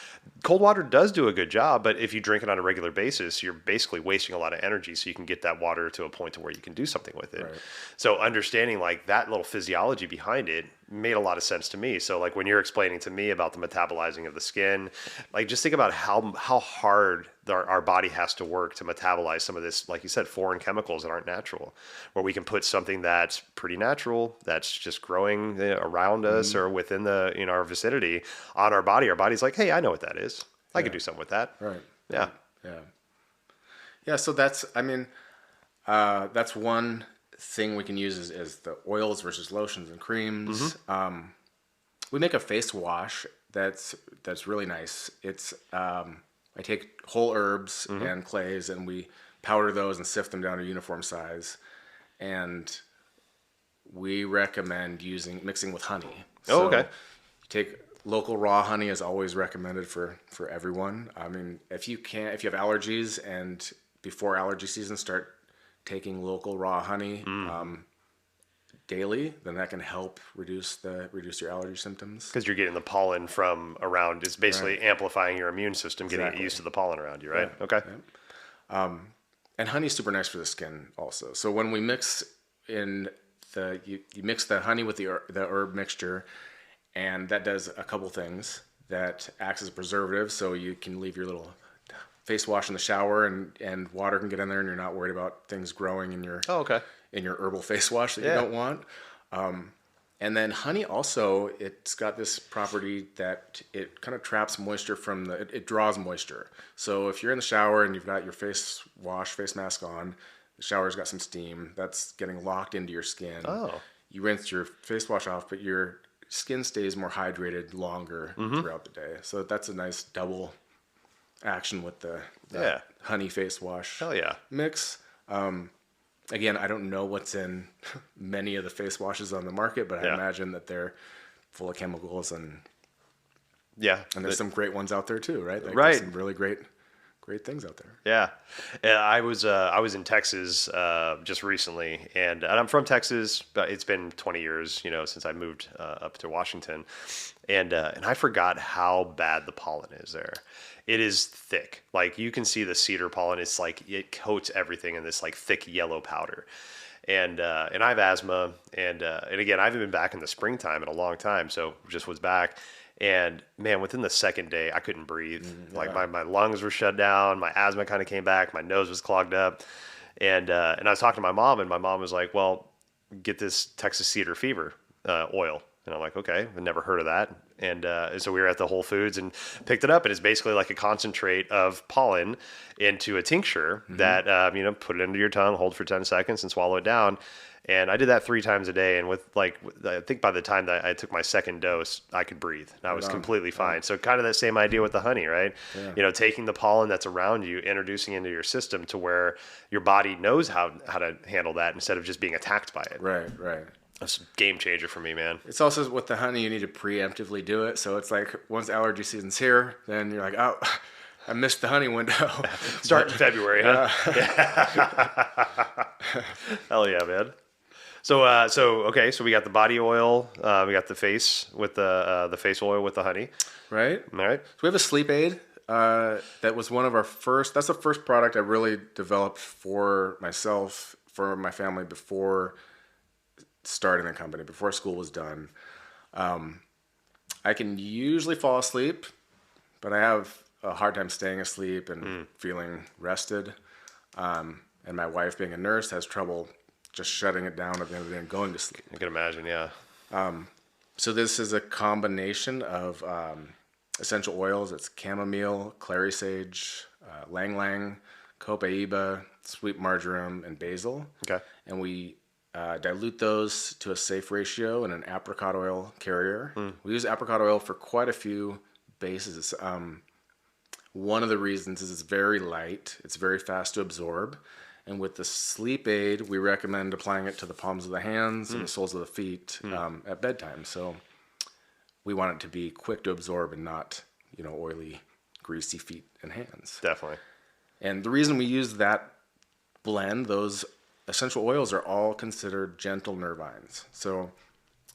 Cold water does do a good job, but if you drink it on a regular basis, you're basically wasting a lot of energy so you can get that water to a point to where you can do something with it. Right. So understanding like that little physiology behind it made a lot of sense to me. So like when you're explaining to me about the metabolizing of the skin, like just think about how hard our body has to work to metabolize some of this, like you said, foreign chemicals that aren't natural, where we can put something that's pretty natural, that's just growing around us or within the, you know, our vicinity on our body. Our body's like, hey, I know what that is. I can do something with that. Right. Yeah. Yeah. Yeah. So that's, I mean, that's one thing we can use is the oils versus lotions and creams. We make a face wash that's really nice. It's I take whole herbs and clays, and we powder those and sift them down to uniform size. And we recommend mixing with honey. Oh, okay. Take local raw honey is always recommended for everyone. I mean, if you have allergies and before allergy season, start taking local raw honey daily, then that can help reduce your allergy symptoms. Because you're getting the pollen from around. It's basically amplifying your immune system, getting it used to the pollen around you, right? Yeah. Okay. Yeah. And honey's super nice for the skin also. So when we mix in you mix the honey with the herb mixture, and that does a couple things. That acts as a preservative, so you can leave your little face wash in the shower and water can get in there, and you're not worried about things growing in your in your herbal face wash that you don't want. And then honey also, it's got this property that it kind of traps moisture it draws moisture. So if you're in the shower and you've got your face mask on, the shower's got some steam that's getting locked into your skin. Oh. You rinse your face wash off, but your skin stays more hydrated longer throughout the day. So that's a nice double action with the honey face wash mix. Again, I don't know what's in many of the face washes on the market, but I imagine that they're full of chemicals and there's some great ones out there too, right? There's some really great things out there. Yeah. And I was in Texas just recently, and I'm from Texas, but it's been 20 years, you know, since I moved up to Washington, and I forgot how bad the pollen is there. It is thick. Like you can see the cedar pollen. It's like it coats everything in this like thick yellow powder. And I have asthma, and again, I haven't been back in the springtime in a long time, so just was back. And man, within the second day, I couldn't breathe. Like my lungs were shut down. My asthma kind of came back. My nose was clogged up. And I was talking to my mom, and my mom was like, well, get this Texas cedar fever oil. And I'm like, okay, I've never heard of that. And so we were at the Whole Foods and picked it up. And it's basically like a concentrate of pollen into a tincture that, put it into your tongue, hold for 10 seconds and swallow it down. And I did that 3 times a day. And I think by the time that I took my second dose, I could breathe. And I was completely fine. So kind of that same idea with the honey, right? Yeah. You know, taking the pollen that's around you, introducing into your system to where your body knows how to handle that instead of just being attacked by it. Right. That's a game changer for me, man. It's also with the honey, you need to preemptively do it. So it's like once allergy season's here, then you're like, oh, I missed the honey window. Start in February, huh? Hell yeah, man. So we got the body oil, we got the face with the face oil with the honey. Right. All right. So we have a sleep aid. That was one of our first. That's the first product I really developed for myself, for my family before starting the company, before school was done. I can usually fall asleep, but I have a hard time staying asleep and feeling rested. And my wife, being a nurse, has trouble just shutting it down at the end of the day and going to sleep. I can imagine, yeah. So this is a combination of essential oils. It's chamomile, clary sage, lang lang, copaiba, sweet marjoram, and basil. Okay. And we dilute those to a safe ratio in an apricot oil carrier. We use apricot oil for quite a few basis. One of the reasons is it's very light. It's very fast to absorb. And with the sleep aid, we recommend applying it to the palms of the hands and the soles of the feet at bedtime. So we want it to be quick to absorb and not, oily, greasy feet and hands. Definitely. And the reason we use that blend, those essential oils are all considered gentle nervines. So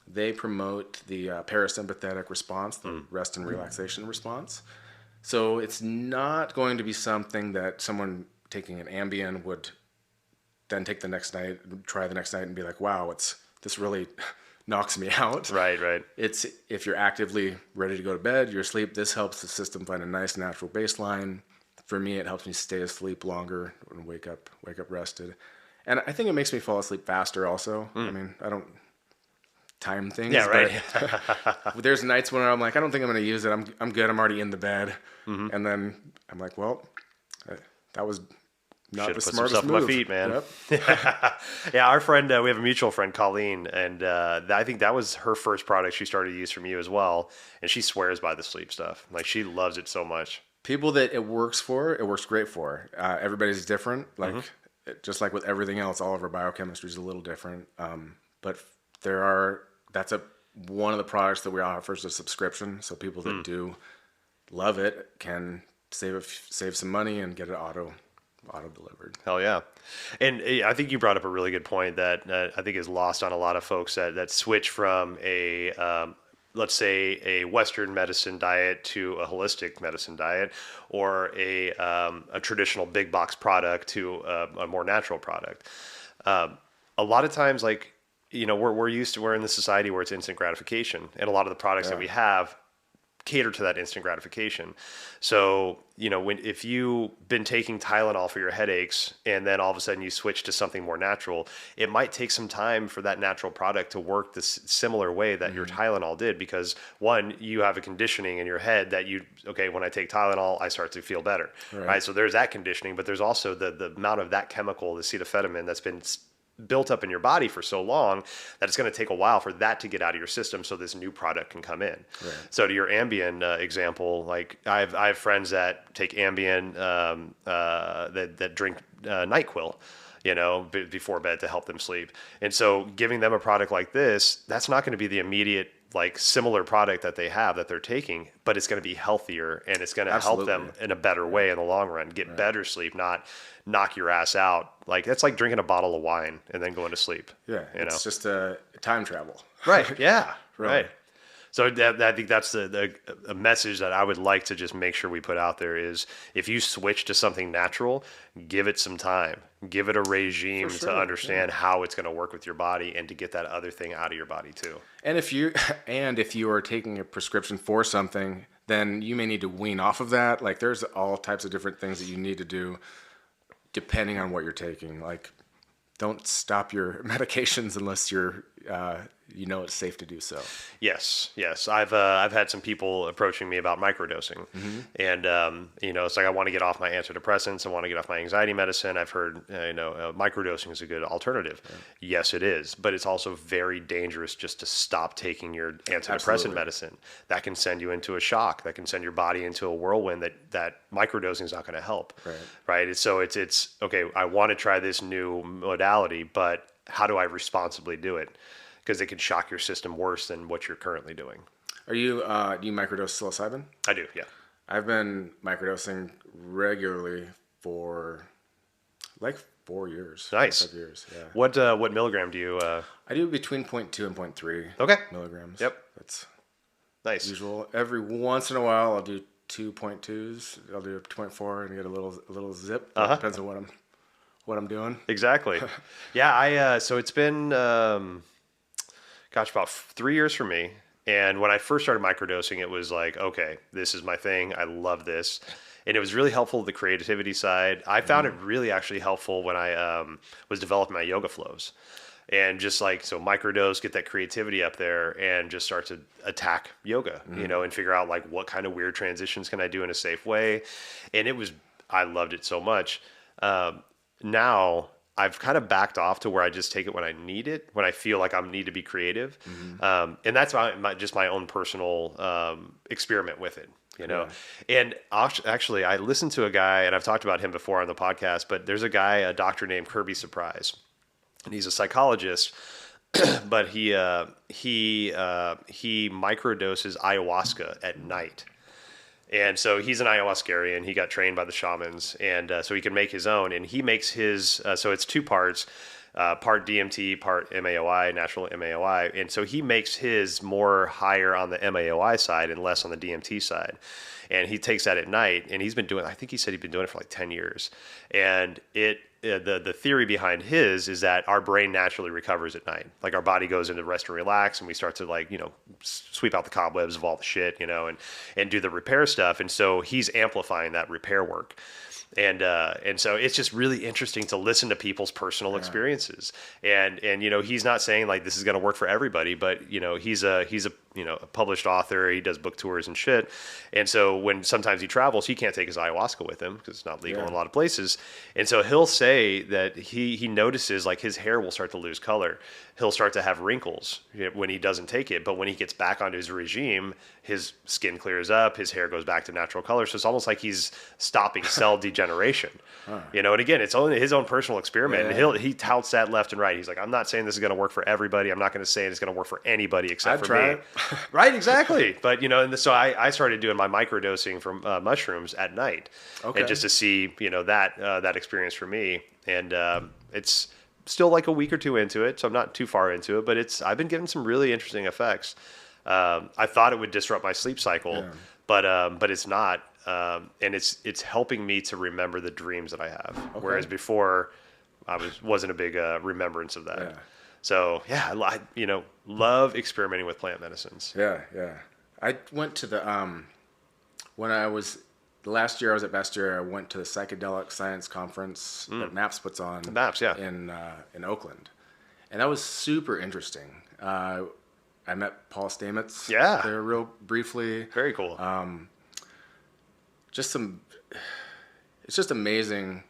they promote the parasympathetic response, the rest and relaxation response. So it's not going to be something that someone taking an Ambien would then take the next night, try the next night and be like, wow, this really knocks me out. Right. It's if you're actively ready to go to bed, you're asleep, this helps the system find a nice natural baseline. For me, it helps me stay asleep longer and wake up rested. And I think it makes me fall asleep faster also. I mean, I don't time things. Yeah, right. But there's nights when I'm like, I don't think I'm going to use it. I'm good. I'm already in the bed. And then I'm like, well, that was not Should've the put some smartest stuff move. on my feet, man. Yep. Yeah, our friend, we have a mutual friend, Colleen, and I think that was her first product she started to use from you as well. And she swears by the sleep stuff. Like, she loves it so much. People that it works great for. Everybody's different. Like, just like with everything else, all of our biochemistry is a little different. But that's one of the products that we offer as a subscription. So people that do love it can save some money and get it auto delivered. Hell yeah. And I think you brought up a really good point that I think is lost on a lot of folks that switch from let's say a Western medicine diet to a holistic medicine diet, or a traditional big box product to a more natural product. A lot of times, like, we're in the society where it's instant gratification, and a lot of the products that we have cater to that instant gratification. So, if you've been taking Tylenol for your headaches and then all of a sudden you switch to something more natural, it might take some time for that natural product to work the similar way that your Tylenol did, because one, you have a conditioning in your head that when I take Tylenol, I start to feel better, right? So there's that conditioning, but there's also the amount of that chemical, the acetaminophen, that's been built up in your body for so long that it's going to take a while for that to get out of your system so this new product can come in. Right. So to your Ambien example, like I have friends that take Ambien that drink NyQuil, before bed to help them sleep. And so giving them a product like this, that's not going to be the immediate similar product that they have that they're taking, but it's going to be healthier and it's going to help them in a better way in the long run, get better sleep, not knock your ass out. Like, that's like drinking a bottle of wine and then going to sleep. Yeah. It's just a time travel. Right. Yeah. Right. So I think that's a message that I would like to just make sure we put out there is, if you switch to something natural, give it some time, give it a regime to understand how it's going to work with your body and to get that other thing out of your body too. And if you are taking a prescription for something, then you may need to wean off of that. Like, there's all types of different things that you need to do depending on what you're taking. Like, don't stop your medications unless you're it's safe to do so. Yes. I've had some people approaching me about microdosing, and it's like, I want to get off my antidepressants, I want to get off my anxiety medicine. I've heard microdosing is a good alternative. Right. Yes, it is, but it's also very dangerous just to stop taking your antidepressant medicine. That can send you into a shock. That can send your body into a whirlwind that microdosing is not going to help. Right. So it's okay. I want to try this new modality, but how do I responsibly do it? Because it can shock your system worse than what you're currently doing. Do you microdose psilocybin? I do, yeah. I've been microdosing regularly for like 4 years. Nice. 5 years, yeah. What milligram do you? I do between 0.2 and 0.3 milligrams. Yep. That's nice. Usual. Every once in a while, I'll do 2.2s. I'll do 2.4 and get a little zip. Depends on what I'm doing. Exactly. Yeah. So it's been. About 3 years for me. And when I first started microdosing, it was like, okay, this is my thing. I love this. And it was really helpful to the creativity side. I found it really actually helpful when I was developing my yoga flows. And just microdose, get that creativity up there and just start to attack yoga, and figure out what kind of weird transitions can I do in a safe way. And I loved it so much. Now I've kind of backed off to where I just take it when I need it, when I feel like I need to be creative. And that's just my own personal experiment with it. you know. And actually, I listened to a guy, and I've talked about him before on the podcast, but there's a doctor named Kirby Surprise, and he's a psychologist, but he microdoses ayahuasca at night. And so he's an ayahuascarian. He got trained by the shamans, and so he can make his own. And he makes his, so it's two parts, part DMT, part MAOI, natural MAOI. And so he makes his more higher on the MAOI side and less on the DMT side. And he takes that at night, and he's been doing, I think he said he'd been doing it for like 10 years. And the theory behind his is that our brain naturally recovers at night. Like our body goes into rest and relax, and we start to like, sweep out the cobwebs of all the shit, and do the repair stuff. And so he's amplifying that repair work. And so it's just really interesting to listen to people's personal experiences. And he's not saying like this is going to work for everybody, but he's a published author. He does book tours and shit. And so when sometimes he travels, he can't take his ayahuasca with him because it's not legal in a lot of places. And so he'll say that he notices like his hair will start to lose color. He'll start to have wrinkles when he doesn't take it. But when he gets back onto his regime, his skin clears up, his hair goes back to natural color. So it's almost like he's stopping cell degeneration. And again, it's only his own personal experiment. And he touts that left and right. He's like, I'm not saying this is going to work for everybody. I'm not going to say it's going to work for anybody except for me. Right, exactly. But so I started doing my microdosing from mushrooms at night, and just to see that experience for me. And it's still like a week or two into it, so I'm not too far into it. But I've been getting some really interesting effects. I thought it would disrupt my sleep cycle, but it's not. And it's helping me to remember the dreams that I have, whereas before I wasn't a big remembrance of that. Yeah. So I love experimenting with plant medicines. Yeah. I went to the last year I was at Bastyr. I went to the psychedelic science conference that MAPS puts on. MAPS, yeah. In Oakland, and that was super interesting. I met Paul Stamets. Yeah. There real briefly. Very cool. It's just amazing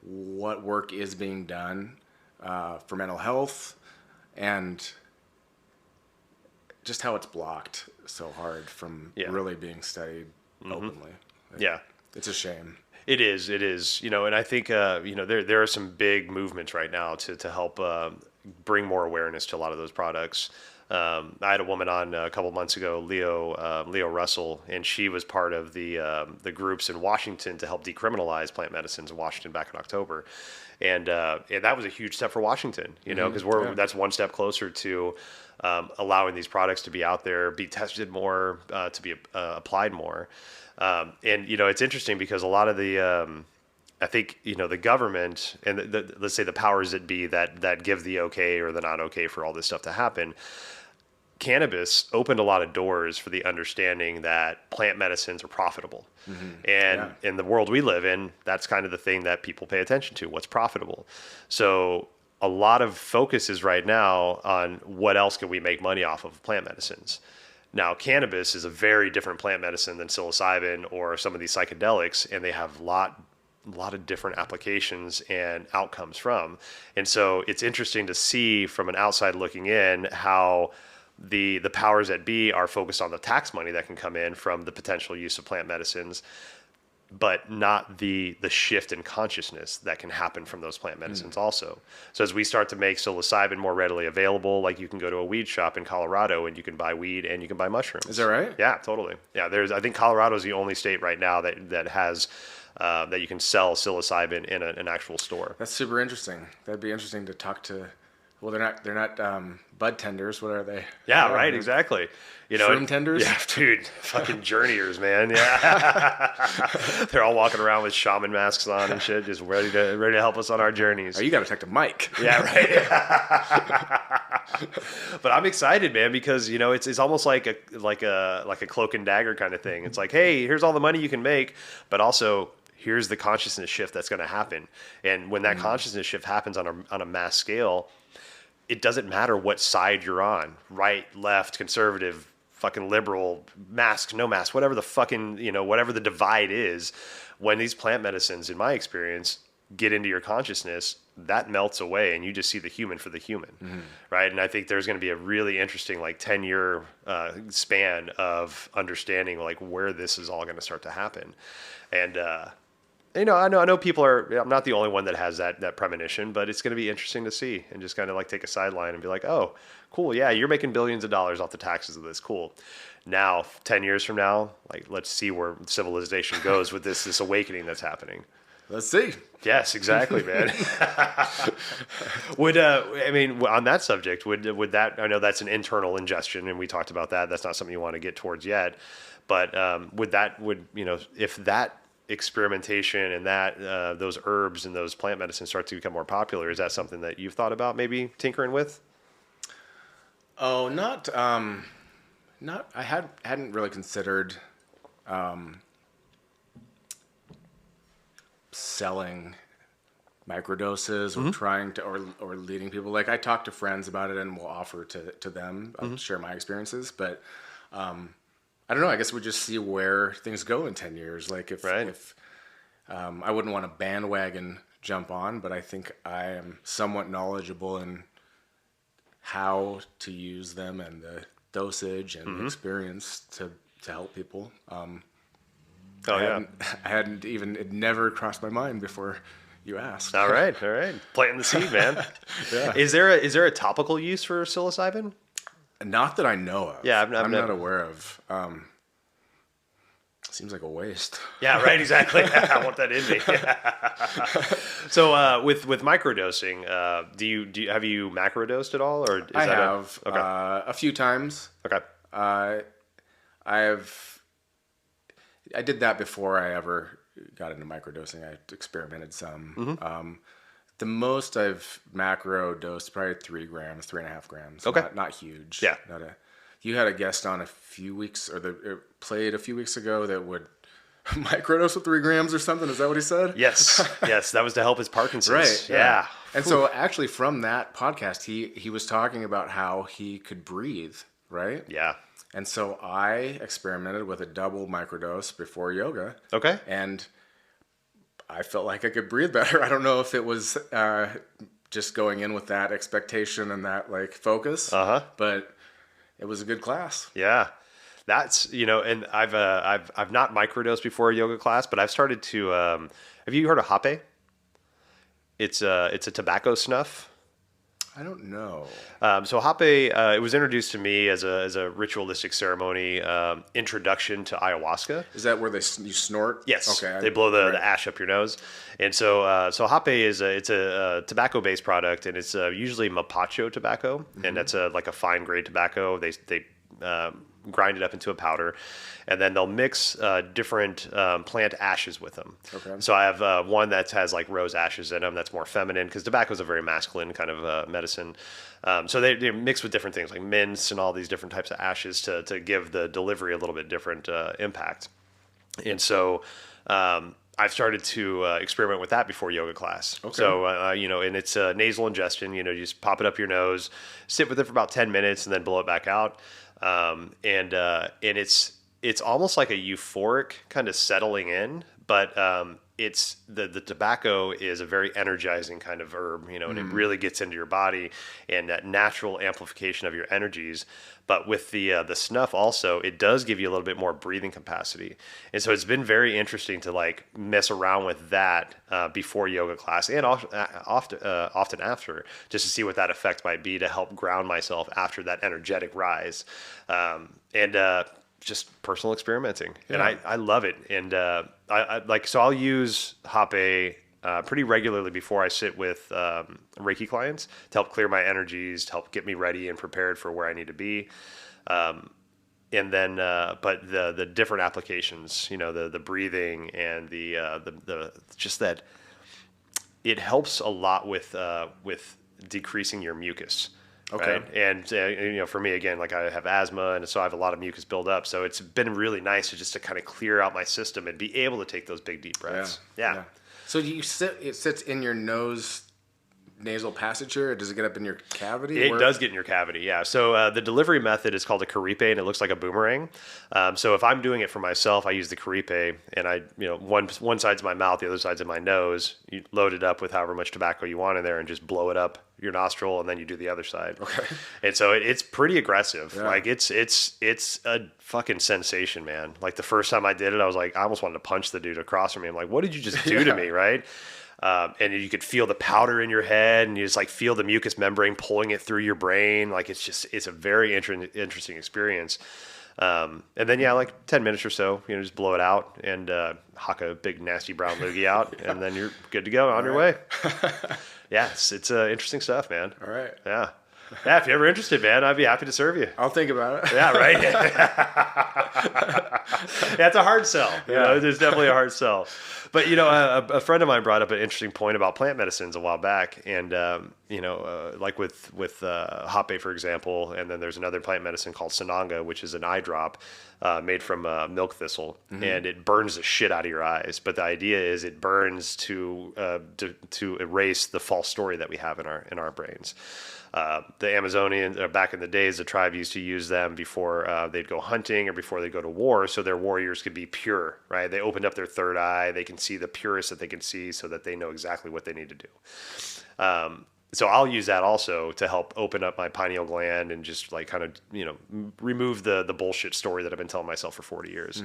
what work is being done for mental health, and just how it's blocked so hard from really being studied openly. It's a shame. It is, and I think, there are some big movements right now to help bring more awareness to a lot of those products. I had a woman on a couple months ago, Leo Russell, and she was part of the groups in Washington to help decriminalize plant medicines in Washington back in October. And that was a huge step for Washington, because that's one step closer to allowing these products to be out there, be tested more, to be applied more. And it's interesting because a lot of the I think the government and let's say the powers that be that give the okay or the not okay for all this stuff to happen. Cannabis opened a lot of doors for the understanding that plant medicines are profitable. And in the world we live in, that's kind of the thing that people pay attention to, what's profitable. So a lot of focus is right now on what else can we make money off of plant medicines. Now, cannabis is a very different plant medicine than psilocybin or some of these psychedelics, and they have a lot of different applications and outcomes from. And so it's interesting to see from an outside looking in how the powers that be are focused on the tax money that can come in from the potential use of plant medicines, but not the shift in consciousness that can happen from those plant medicines also. So as we start to make psilocybin more readily available, like you can go to a weed shop in Colorado and you can buy weed and you can buy mushrooms. Is that right? Yeah, totally. Yeah, I think Colorado is the only state right now that has that you can sell psilocybin in an actual store. That's super interesting. That'd be interesting to talk to. Well, they're not bud tenders. What are they? Yeah, right. Exactly. Shroom tenders. Yeah, dude, fucking journeyers, man. Yeah, they're all walking around with shaman masks on and shit, just ready to help us on our journeys. Oh, you got to talk to Mike. Yeah, right. But I'm excited, man, because it's almost like a cloak and dagger kind of thing. It's like, hey, here's all the money you can make, but also here's the consciousness shift that's going to happen. And when that consciousness shift happens on a mass scale, it doesn't matter what side you're on, right, left, conservative, fucking liberal, mask, no mask, whatever the fucking, whatever the divide is. When these plant medicines, in my experience, get into your consciousness, that melts away and you just see the human for the human, right? And I think there's going to be a really interesting like 10-year span of understanding like where this is all going to start to happen. And I know people are, I'm not the only one that has that premonition, but it's going to be interesting to see and just kind of like take a sideline and be like, oh, cool. Yeah, you're making billions of dollars off the taxes of this. Cool. Now, 10 years from now, like, let's see where civilization goes with this awakening that's happening. Let's see. Yes, exactly, man. On that subject, would that, I know that's an internal ingestion and we talked about that. That's not something you want to get towards yet, but if that experimentation and that those herbs and those plant medicines start to become more popular, is that something that you've thought about maybe tinkering with? Oh, I hadn't really considered selling microdoses or trying to or leading people. Like, I talk to friends about it and will offer to them, share my experiences, but I don't know, I guess we'll just see where things go in 10 years. Like if I wouldn't want to bandwagon jump on, but I think I am somewhat knowledgeable in how to use them and the dosage and experience to help people. I hadn't even, it never crossed my mind before you asked. All right. Planting the seed, man. Yeah. Is there a topical use for psilocybin? Not that I know of. Yeah, I'm not aware of. Seems like a waste. Yeah, right. Exactly. I want that in me. So with microdosing, have you macrodosed at all, or I have a few times. Okay. I did that before I ever got into microdosing. I experimented some. The most I've macro dosed probably 3 grams, 3.5 grams. Okay. Not huge. Yeah. You had a guest on a few weeks, or played a few weeks ago that would microdose with 3 grams or something. Is that what he said? Yes. That was to help his Parkinson's. Right. Yeah. And so actually from that podcast, he was talking about how he could breathe, right? Yeah. And so I experimented with a double microdose before yoga. Okay. And I felt like I could breathe better. I don't know if it was just going in with that expectation and that like focus, but it was a good class. Yeah. That's, and I've not microdosed before a yoga class, but I've started to, have you heard of hape? It's a tobacco snuff. I don't know. So hape, it was introduced to me as a ritualistic ceremony, introduction to ayahuasca. Is that where you snort? Yes. Okay. They blow the ash up your nose. And so hape is it's a tobacco-based product, and it's usually mapacho tobacco, and that's like a fine grade tobacco. They grind it up into a powder, and then they'll mix different plant ashes with them. Okay. So I have one that has like rose ashes in them that's more feminine, because tobacco is a very masculine kind of medicine. So they mix with different things like mints and all these different types of ashes to give the delivery a little bit different impact. And so I've started to experiment with that before yoga class. Okay. So, and it's nasal ingestion. You just pop it up your nose, sit with it for about 10 minutes, and then blow it back out. And it's almost like a euphoric kind of settling in, but it's the tobacco is a very energizing kind of herb, and it really gets into your body and that natural amplification of your energies. But with the snuff also, it does give you a little bit more breathing capacity. And so it's been very interesting to like mess around with that before yoga class, and often after, just to see what that effect might be to help ground myself after that energetic rise. Just personal experimenting. Yeah. And I love it. And I'll use hape pretty regularly before I sit with Reiki clients to help clear my energies, to help get me ready and prepared for where I need to be. And then, but the different applications, the breathing and the just that it helps a lot with decreasing your mucus. Okay. Right? And, for me, again, like I have asthma, and so I have a lot of mucus build up. So it's been really nice to kind of clear out my system and be able to take those big, deep breaths. Yeah. So it sits in your nose nasal passage here? Does it get up in your cavity? It does get in your cavity, yeah. So the delivery method is called a caripe, and it looks like a boomerang. So if I'm doing it for myself, I use the caripe, and one side's my mouth, the other side's in my nose. You load it up with however much tobacco you want in there, and just blow it up your nostril, and then you do the other side. Okay. And so it's pretty aggressive. Yeah. Like it's a fucking sensation, man. Like the first time I did it, I was like, I almost wanted to punch the dude across from me. I'm like, what did you just do to me, right? And you could feel the powder in your head, and you just like feel the mucous membrane pulling it through your brain. Like it's a very interesting experience. And then like 10 minutes or so, just blow it out and huck a big nasty brown loogie out, and then you're good to go on your way. Yeah, it's interesting stuff, man. All right. Yeah. Yeah, if you're ever interested, man, I'd be happy to serve you. I'll think about it. Yeah, right? Yeah, it's a hard sell. There's definitely a hard sell. But, a friend of mine brought up an interesting point about plant medicines a while back. And, like with Hape, for example, and then there's another plant medicine called Sananga, which is an eye drop made from milk thistle. Mm-hmm. And it burns the shit out of your eyes. But the idea is it burns to erase the false story that we have in our brains. The Amazonians, back in the days, the tribe used to use them before they'd go hunting or before they go to war, so their warriors could be pure, right? They opened up their third eye. They can see the purest that they can see so that they know exactly what they need to do. So I'll use that also to help open up my pineal gland and just like kind of, remove the bullshit story that I've been telling myself for 40 years.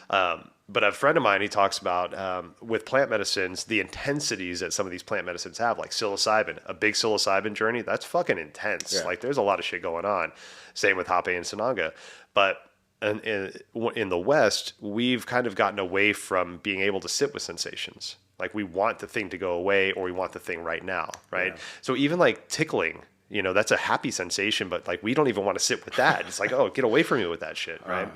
Mm-hmm. But a friend of mine, he talks about with plant medicines, the intensities that some of these plant medicines have, like psilocybin, a big psilocybin journey, that's fucking intense. Yeah. Like there's a lot of shit going on. Same with Hape and Sananga. But in the West, we've kind of gotten away from being able to sit with sensations. Like we want the thing to go away, or we want the thing right now, right? Yeah. So even like tickling, that's a happy sensation, but like we don't even want to sit with that. It's like, oh, get away from me with that shit, right?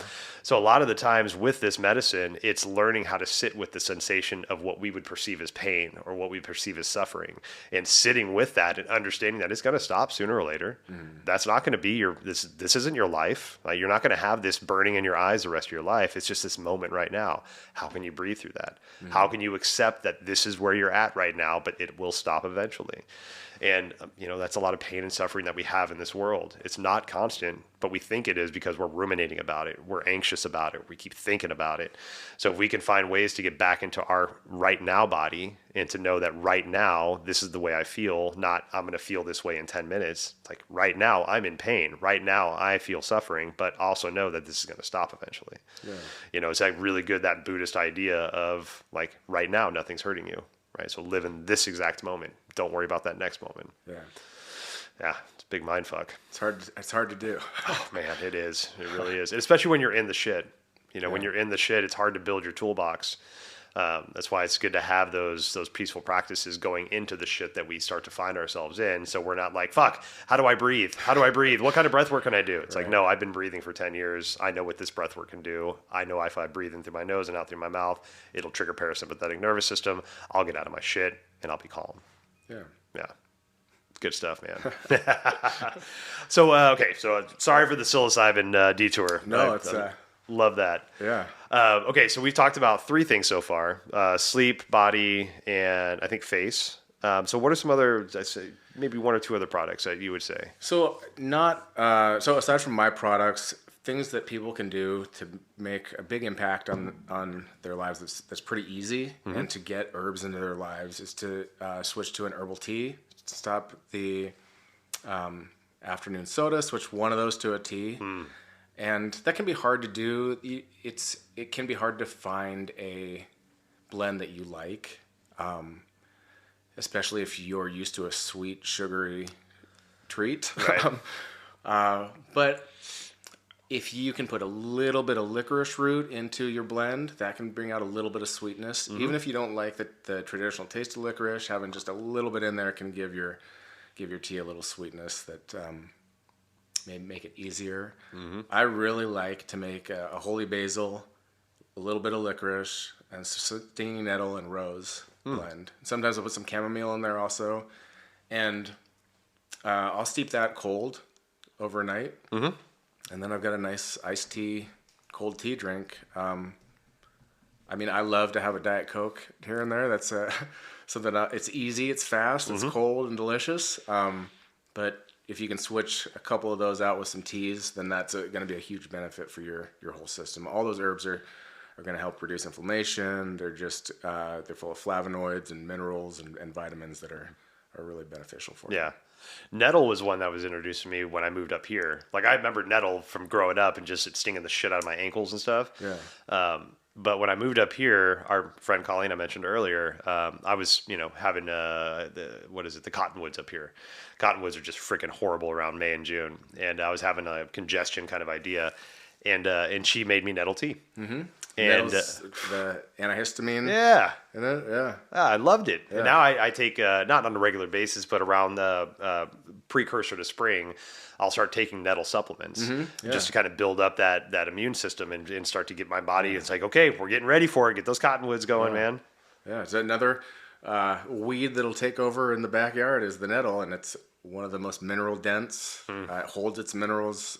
So a lot of the times with this medicine, it's learning how to sit with the sensation of what we would perceive as pain or what we perceive as suffering, and sitting with that and understanding that it's going to stop sooner or later. That's not going to be this isn't your life. Like you're not going to have this burning in your eyes the rest of your life. It's just this moment right now. How can you breathe through that? How can you accept that this is where you're at right now, but it will stop eventually? And, that's a lot of pain and suffering that we have in this world. It's not constant, but we think it is because we're ruminating about it. We're anxious about it. We keep thinking about it. So if we can find ways to get back into our right now body and to know that right now, this is the way I feel, not I'm going to feel this way in 10 minutes. Like right now, I'm in pain. Right now, I feel suffering, but also know that this is going to stop eventually. Yeah. It's like really good, that Buddhist idea of like right now, nothing's hurting you. Right, so live in this exact moment. Don't worry about that next moment. Yeah, it's a big mind fuck. It's hard to do. Oh man, it is. It really is. Especially when you're in the shit. When you're in the shit, it's hard to build your toolbox. That's why it's good to have those peaceful practices going into the shit that we start to find ourselves in. So we're not like, fuck, how do I breathe? How do I breathe? What kind of breath work can I do? It's like, no, I've been breathing for 10 years. I know what this breath work can do. I know if I breathe in through my nose and out through my mouth, it'll trigger parasympathetic nervous system. I'll get out of my shit and I'll be calm. Yeah. Good stuff, man. So, okay. So sorry for the psilocybin detour. No, it's... Love that. Yeah. Okay, so we've talked about 3 things so far: sleep, body, and I think face. So what are some other, I'd say, maybe 1 or 2 other products that you would say? So so aside from my products, things that people can do to make a big impact on their lives that's pretty easy, and to get herbs into their lives is to switch to an herbal tea. Stop the afternoon soda, switch one of those to a tea. And that can be hard to do. It can be hard to find a blend that you like, especially if you're used to a sweet, sugary treat. Right. But if you can put a little bit of licorice root into your blend, that can bring out a little bit of sweetness. Even if you don't like the traditional taste of licorice, having just a little bit in there can give your tea a little sweetness that may make it easier. I really like to make a holy basil, a little bit of licorice, and stinging nettle and rose blend. Sometimes I'll put some chamomile in there also. And I'll steep that cold overnight. And then I've got a nice iced tea, cold tea drink I mean, I love to have a Diet Coke here and there. That's something. It's easy, it's fast, it's cold and delicious. But if you can switch a couple of those out with some teas, then that's going to be a huge benefit for your whole system. All those herbs are going to help reduce inflammation. They're just they're full of flavonoids and minerals and vitamins that are really beneficial for you. Yeah. Nettle was one that was introduced to me when I moved up here. Like I remember nettle from growing up and just it stinging the shit out of my ankles and stuff. Yeah. But when I moved up here, our friend Colleen I mentioned earlier, I was, having the cottonwoods up here. Cottonwoods are just freaking horrible around May and June, and I was having a congestion kind of idea, and she made me nettle tea. Mm-hmm. And the antihistamine. Yeah. In it, yeah. I loved it. Yeah. And now I take, not on a regular basis, but around the precursor to spring, I'll start taking nettle supplements just to kind of build up that immune system and start to get my body. It's like, okay, we're getting ready for it. Get those cottonwoods going, man. Yeah. It's another weed that'll take over in the backyard is the nettle, and it's one of the most mineral dense. It holds its minerals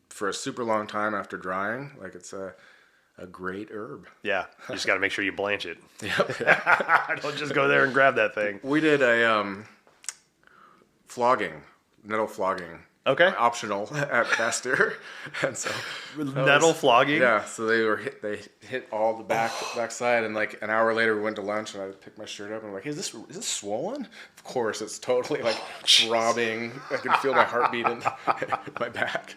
for a super long time after drying. Like it's a great herb. Yeah, you just got to make sure you blanch it. Yep. Don't just go there and grab that thing. We did a nettle flogging. Okay. Optional at Bastyr, and so nettle flogging. Yeah, so they hit all the backside, and like an hour later we went to lunch, and I picked my shirt up, and I'm like, hey, is this swollen? Of course, it's totally like throbbing. I can feel my heartbeat in my back.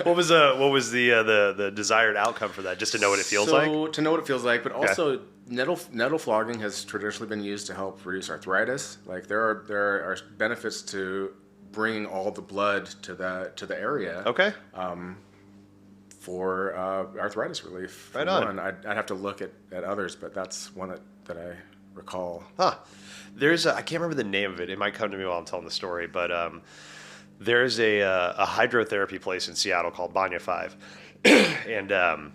What was the desired outcome for that? Just to know what it feels like? To know what it feels like, but also nettle flogging has traditionally been used to help reduce arthritis. Like there are benefits to bringing all the blood to the area. Okay. For arthritis relief. Right on. I'd have to look at others, but that's one that I recall. Huh. There's I can't remember the name of it. It might come to me while I'm telling the story, but there's a hydrotherapy place in Seattle called Banya 5. And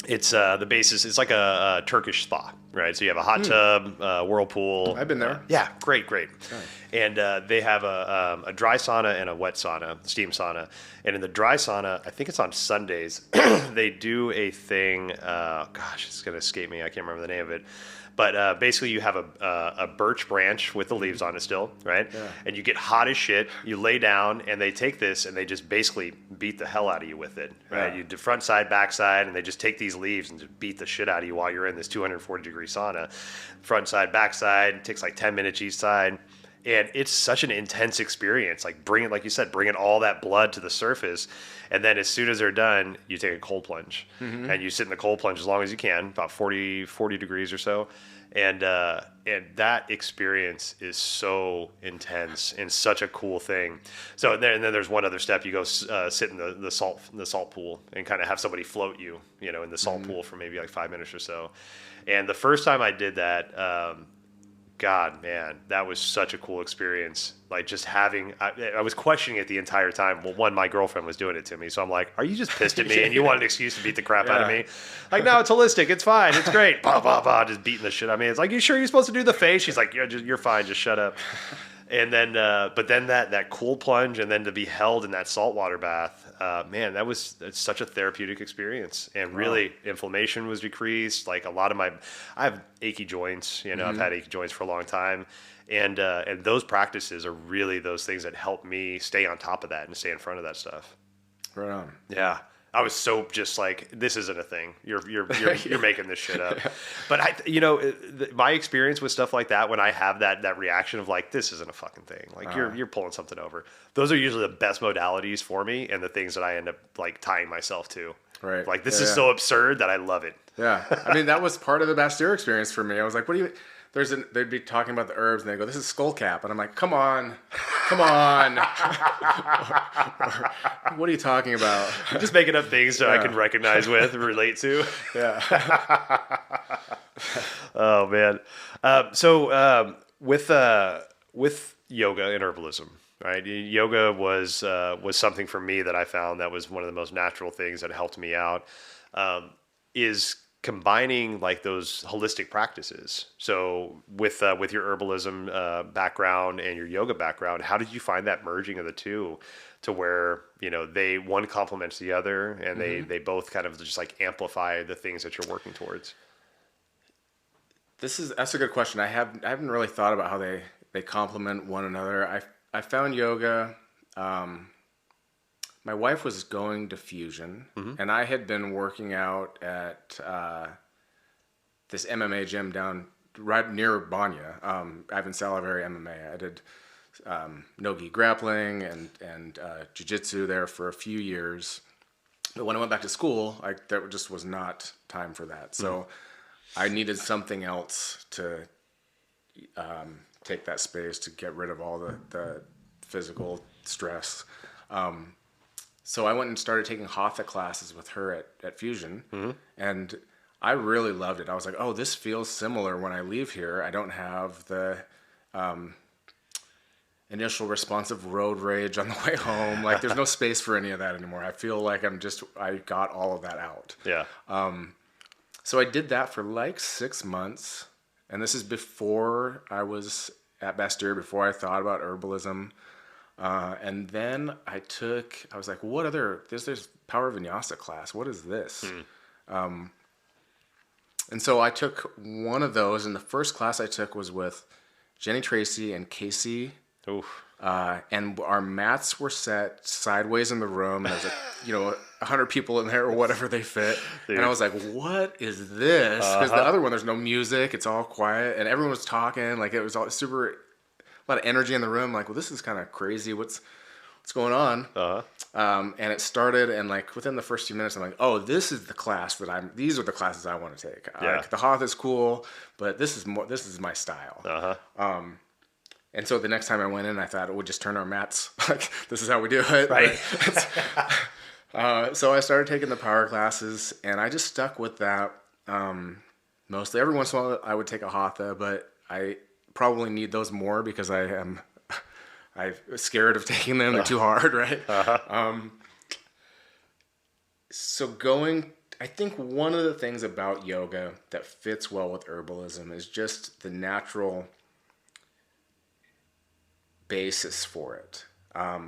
it's the basis, it's like a Turkish spa, right? So you have a hot tub, whirlpool. I've been there. Yeah, great. Okay. And they have a dry sauna and a wet sauna, steam sauna. And in the dry sauna, I think it's on Sundays, they do a thing, it's going to escape me. I can't remember the name of it. But basically, you have a birch branch with the leaves on it still, right? Yeah. And you get hot as shit. You lay down, and they take this, and they just basically beat the hell out of you with it, right? Yeah. You do front side, back side, and they just take these leaves and just beat the shit out of you while you're in this 240-degree sauna. Front side, back side, it takes like 10 minutes each side. And it's such an intense experience, like like you said, bringing all that blood to the surface. And then as soon as they're done, you take a cold plunge. And you sit in the cold plunge as long as you can, about 40 degrees or so. And that experience is so intense and such a cool thing. So and then there's one other step. You go sit in the salt pool and kind of have somebody float you, in the salt pool for maybe like 5 minutes or so. And the first time I did that, God, man, that was such a cool experience. Like just having, I was questioning it the entire time. Well, one, my girlfriend was doing it to me. So I'm like, are you just pissed at me and you want an excuse to beat the crap out of me? Like, no, it's holistic. It's fine. It's great. Bah, bah, bah, just beating the shit out of me. It's like, you sure you're supposed to do the face? She's like, you're fine. Just shut up. And then, but then that cold plunge and then to be held in that saltwater bath, man, it's such a therapeutic experience. And really, inflammation was decreased. Like I have achy joints. I've had achy joints for a long time, and those practices are really those things that help me stay on top of that and stay in front of that stuff. Right on. Yeah. I was so just like, this isn't a thing. You're making this shit up. But my experience with stuff like that, when I have that reaction of like, this isn't a fucking thing. Like you're pulling something over. Those are usually the best modalities for me and the things that I end up like tying myself to. Right. Like this is so absurd that I love it. Yeah. I mean, that was part of the Bastyr experience for me. I was like, they'd be talking about the herbs and they go, this is skullcap. And I'm like, come on. What are you talking about? I'm just making up things so I can recognize with and relate to. Yeah. Oh man. So with yoga and herbalism, right? Yoga was something for me that I found that was one of the most natural things that helped me out. Is combining like those holistic practices. So with your herbalism background and your yoga background, how did you find that merging of the two to where, one complements the other and they both kind of just like amplify the things that you're working towards? That's a good question. I haven't really thought about how they complement one another. I found yoga. My wife was going to Fusion, and I had been working out at this MMA gym down right near Banya. Ivan Salavari MMA. I did no-gi grappling and jiu-jitsu there for a few years. But when I went back to school, there just was not time for that. So I needed something else to take that space to get rid of all the physical stress. So I went and started taking hatha classes with her at Fusion, and I really loved it. I was like, oh, this feels similar when I leave here. I don't have the initial responsive road rage on the way home. Like, there's no space for any of that anymore. I feel like I got all of that out. Yeah. So I did that for like 6 months, and this is before I was at Bastyr, before I thought about herbalism. And then I was like, what other, there's Power Vinyasa class. What is this? And so I took one of those, and the first class I took was with Jenny Tracy and Casey. Oof. And our mats were set sideways in the room, and there's 100 people in there or whatever they fit. Dude. And I was like, what is this? Because the other one, there's no music. It's all quiet, and everyone was talking. Like, it was all a lot of energy in the room. Like, well, this is kind of crazy. What's going on? And it started, and like within the first few minutes, I'm like, oh, this is the class these are the classes I want to take. Yeah. Like, the Hatha is cool, but this is my style. And so the next time I went in, I thought we'd just turn our mats. Like, this is how we do it. Right. So I started taking the power classes, and I just stuck with that. Mostly every once in a while I would take a hatha, but I probably need those more because I'm scared of taking them. They're too hard, right? I think one of the things about yoga that fits well with herbalism is just the natural basis for it. A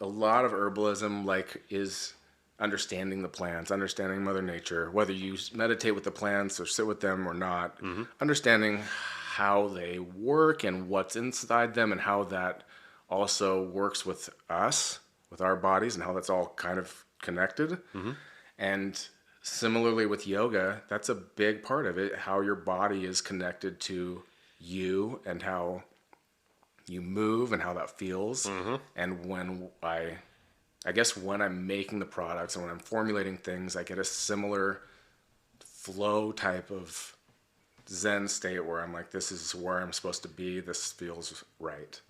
lot of herbalism is understanding the plants, understanding Mother Nature, whether you meditate with the plants or sit with them or not, understanding how they work and what's inside them and how that also works with us, with our bodies, and how that's all kind of connected. And similarly with yoga, that's a big part of it, how your body is connected to you and how you move and how that feels. And when I guess when I'm making the products and when I'm formulating things, I get a similar flow type of Zen state where I'm like, this is where I'm supposed to be. This feels right.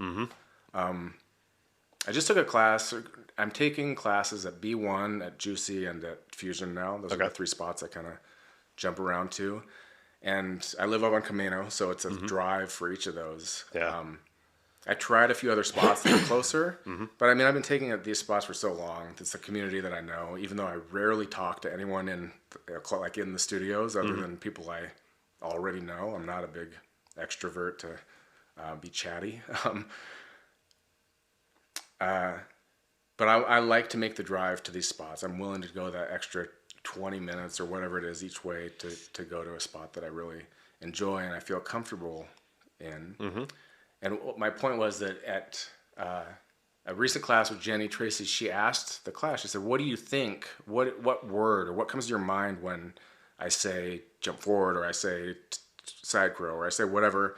I just took a class. I'm taking classes at B1, at Juicy, and at Fusion now. Those are the 3 spots I kind of jump around to. And I live up on Camino, so it's a drive for each of those. Yeah. I tried a few other spots that are closer, but I mean, I've been taking at these spots for so long. It's a community that I know, even though I rarely talk to anyone in the studios other than people I already know. I'm not a big extrovert to be chatty. But I like to make the drive to these spots. I'm willing to go that extra 20 minutes or whatever it is each way to go to a spot that I really enjoy and I feel comfortable in. And my point was that at a recent class with Jenny Tracy, she asked the class, she said, what do you think? What word or what comes to your mind when I say jump forward or I say side crow or I say whatever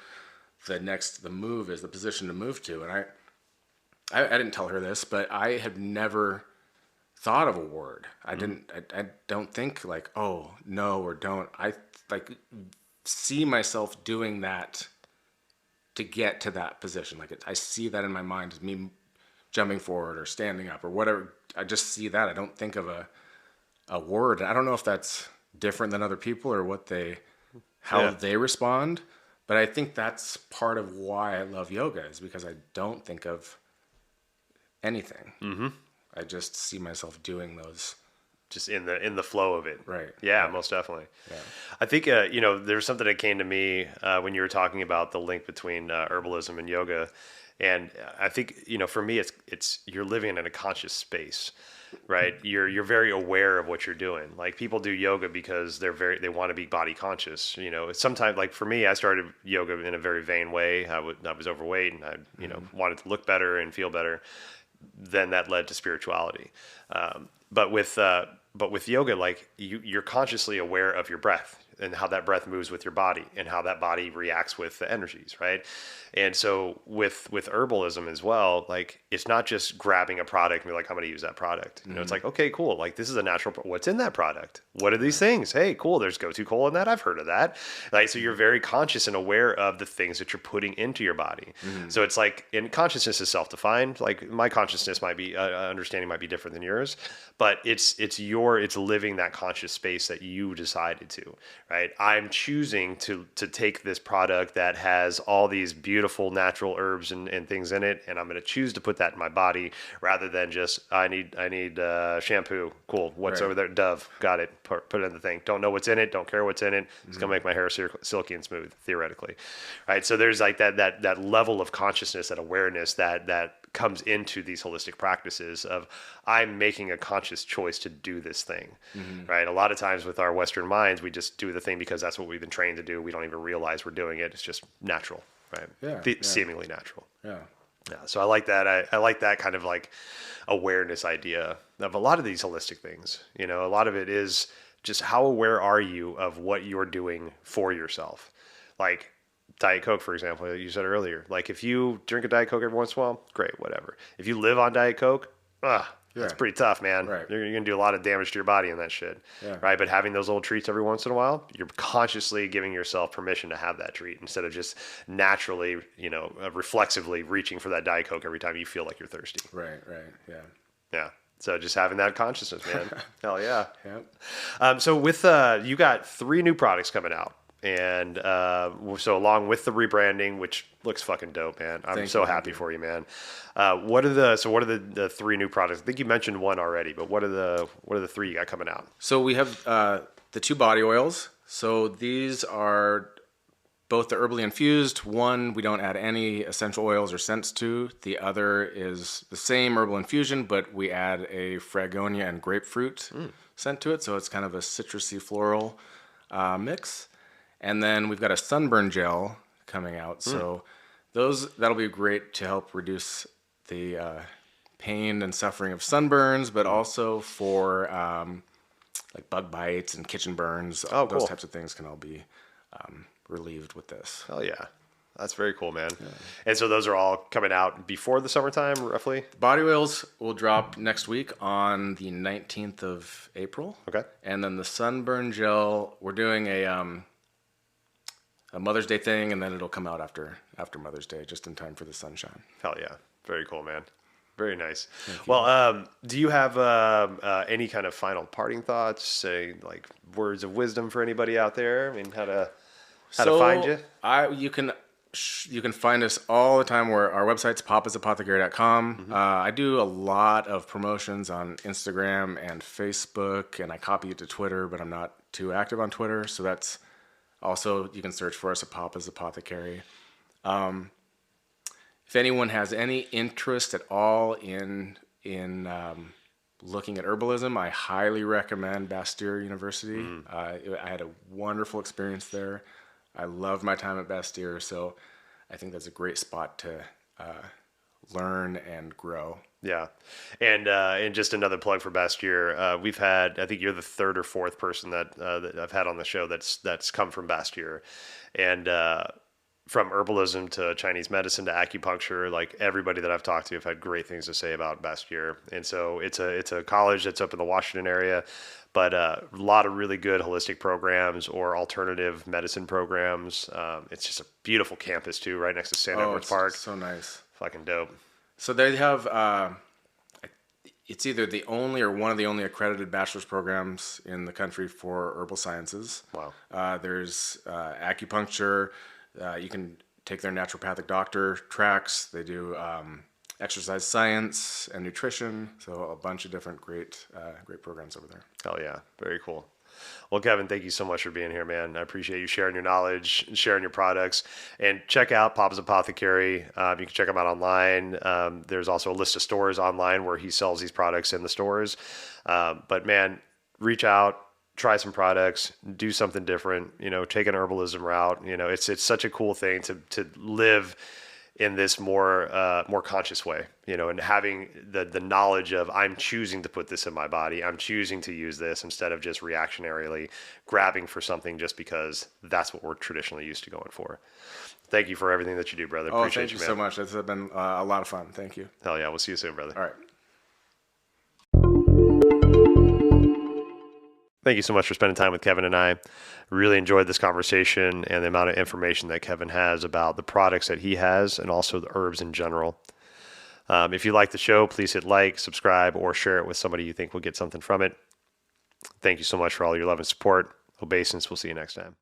the move is, the position to move to? And I didn't tell her this, but I had never thought of a word. I don't think like, oh, no or don't. I see myself doing that to get to that position. I see that in my mind as me jumping forward or standing up or whatever. I just see that. I don't think of a word. I don't know if that's different than other people or how they respond, but I think that's part of why I love yoga is because I don't think of anything. I just see myself doing those. Just in the flow of it. Right. Yeah, most definitely. Yeah. I think, there's something that came to me when you were talking about the link between herbalism and yoga. And I think, for me, it's you're living in a conscious space. right? You're very aware of what you're doing. Like people do yoga because they want to be body conscious. You know, sometimes like for me, I started yoga in a very vain way. I was overweight and I wanted to look better and feel better. Then that led to spirituality. But with yoga, like you're consciously aware of your breath and how that breath moves with your body and how that body reacts with the energies, right? And so with herbalism as well, like it's not just grabbing a product and be like, I'm going to use that product. You know, it's like, okay, cool. Like this is a natural, what's in that product? What are these things? Hey, cool. There's go-to coal in that. I've heard of that. Like, so you're very conscious and aware of the things that you're putting into your body. So it's like, and consciousness is self-defined. Like my consciousness might be, understanding might be different than yours, but it's living that conscious space that you decided to, right? I'm choosing to take this product that has all these beautiful natural herbs and things in it, and I'm going to choose to put that in my body rather than just I need shampoo. Cool. What's over there? Dove. Got it. Put it in the thing. Don't know what's in it. Don't care what's in it. It's going to make my hair silky and smooth, theoretically, right? So there's like that level of consciousness, that awareness that comes into these holistic practices of I'm making a conscious choice to do this thing, right? A lot of times with our Western minds, we just do the thing because that's what we've been trained to do. We don't even realize we're doing it. It's just natural, right? Seemingly natural. Yeah. So I like that. I like that kind of like awareness idea of a lot of these holistic things. You know, a lot of it is just how aware are you of what you're doing for yourself? Like, Diet Coke, for example, you said earlier. Like if you drink a Diet Coke every once in a while, great, whatever. If you live on Diet Coke, that's pretty tough, man. Right. You're going to do a lot of damage to your body in that shit, right? But having those little treats every once in a while, you're consciously giving yourself permission to have that treat instead of just naturally, reflexively reaching for that Diet Coke every time you feel like you're thirsty. Right. Yeah. So just having that consciousness, man. Hell yeah. Yep. So with you got 3 new products coming out. And so along with the rebranding, which looks fucking dope, man. I'm so happy for you, man. What are the 3 new products? I think you mentioned one already, but what are the 3 you got coming out? So we have the 2 body oils. So these are both the herbally infused. One we don't add any essential oils or scents to. The other is the same herbal infusion, but we add a fragonia and grapefruit scent to it. So it's kind of a citrusy floral mix. And then we've got a sunburn gel coming out. So that'll be great to help reduce the pain and suffering of sunburns, but also for like bug bites and kitchen burns. Oh, those cool. types of things can all be relieved with this. Hell yeah. That's very cool, man. Yeah. And so those are all coming out before the summertime, roughly? Body oils will drop next week on the 19th of April. Okay. And then the sunburn gel, we're doing a Mother's Day thing, and then it'll come out after Mother's Day, just in time for the sunshine. Hell yeah. Very cool, man. Very nice. Well, do you have any kind of final parting thoughts, say like words of wisdom for anybody out there? I mean, how to find you? You can find us all the time. Our website's papasapothecary.com. I do a lot of promotions on Instagram and Facebook, and I copy it to Twitter, but I'm not too active on Twitter, so that's also, you can search for us at Papa's Apothecary. If anyone has any interest at all in looking at herbalism, I highly recommend Bastyr University. I had a wonderful experience there. I loved my time at Bastyr, so I think that's a great spot to learn and grow. Yeah. And just another plug for Bastyr. We've had, I think you're the 3rd or 4th person that I've had on the show that's come from Bastyr. And from herbalism to Chinese medicine to acupuncture, like everybody that I've talked to have had great things to say about Bastyr. And so it's a college that's up in the Washington area, but a lot of really good holistic programs or alternative medicine programs. It's just a beautiful campus too, right next to St. Edwards Park. So nice. Fucking dope. So they have, it's either the only or one of the only accredited bachelor's programs in the country for herbal sciences. Wow. There's acupuncture. You can take their naturopathic doctor tracks. They do exercise science and nutrition. So a bunch of different great programs over there. Hell yeah. Very cool. Well, Kevin, thank you so much for being here, man. I appreciate you sharing your knowledge, and sharing your products, and check out Papa's Apothecary. You can check him out online. There's also a list of stores online where he sells these products in the stores. But man, reach out, try some products, do something different. Take an herbalism route. It's such a cool thing to live in this more conscious way, and having the knowledge of I'm choosing to put this in my body. I'm choosing to use this instead of just reactionarily grabbing for something just because that's what we're traditionally used to going for. Thank you for everything that you do, brother. Oh, Appreciate thank you man. so much. It's been a lot of fun. Thank you. Hell yeah. We'll see you soon, brother. All right. Thank you so much for spending time with Kevin and I. Really enjoyed this conversation and the amount of information that Kevin has about the products that he has and also the herbs in general. If you like the show, please hit like, subscribe, or share it with somebody you think will get something from it. Thank you so much for all your love and support. Obeisance. We'll see you next time.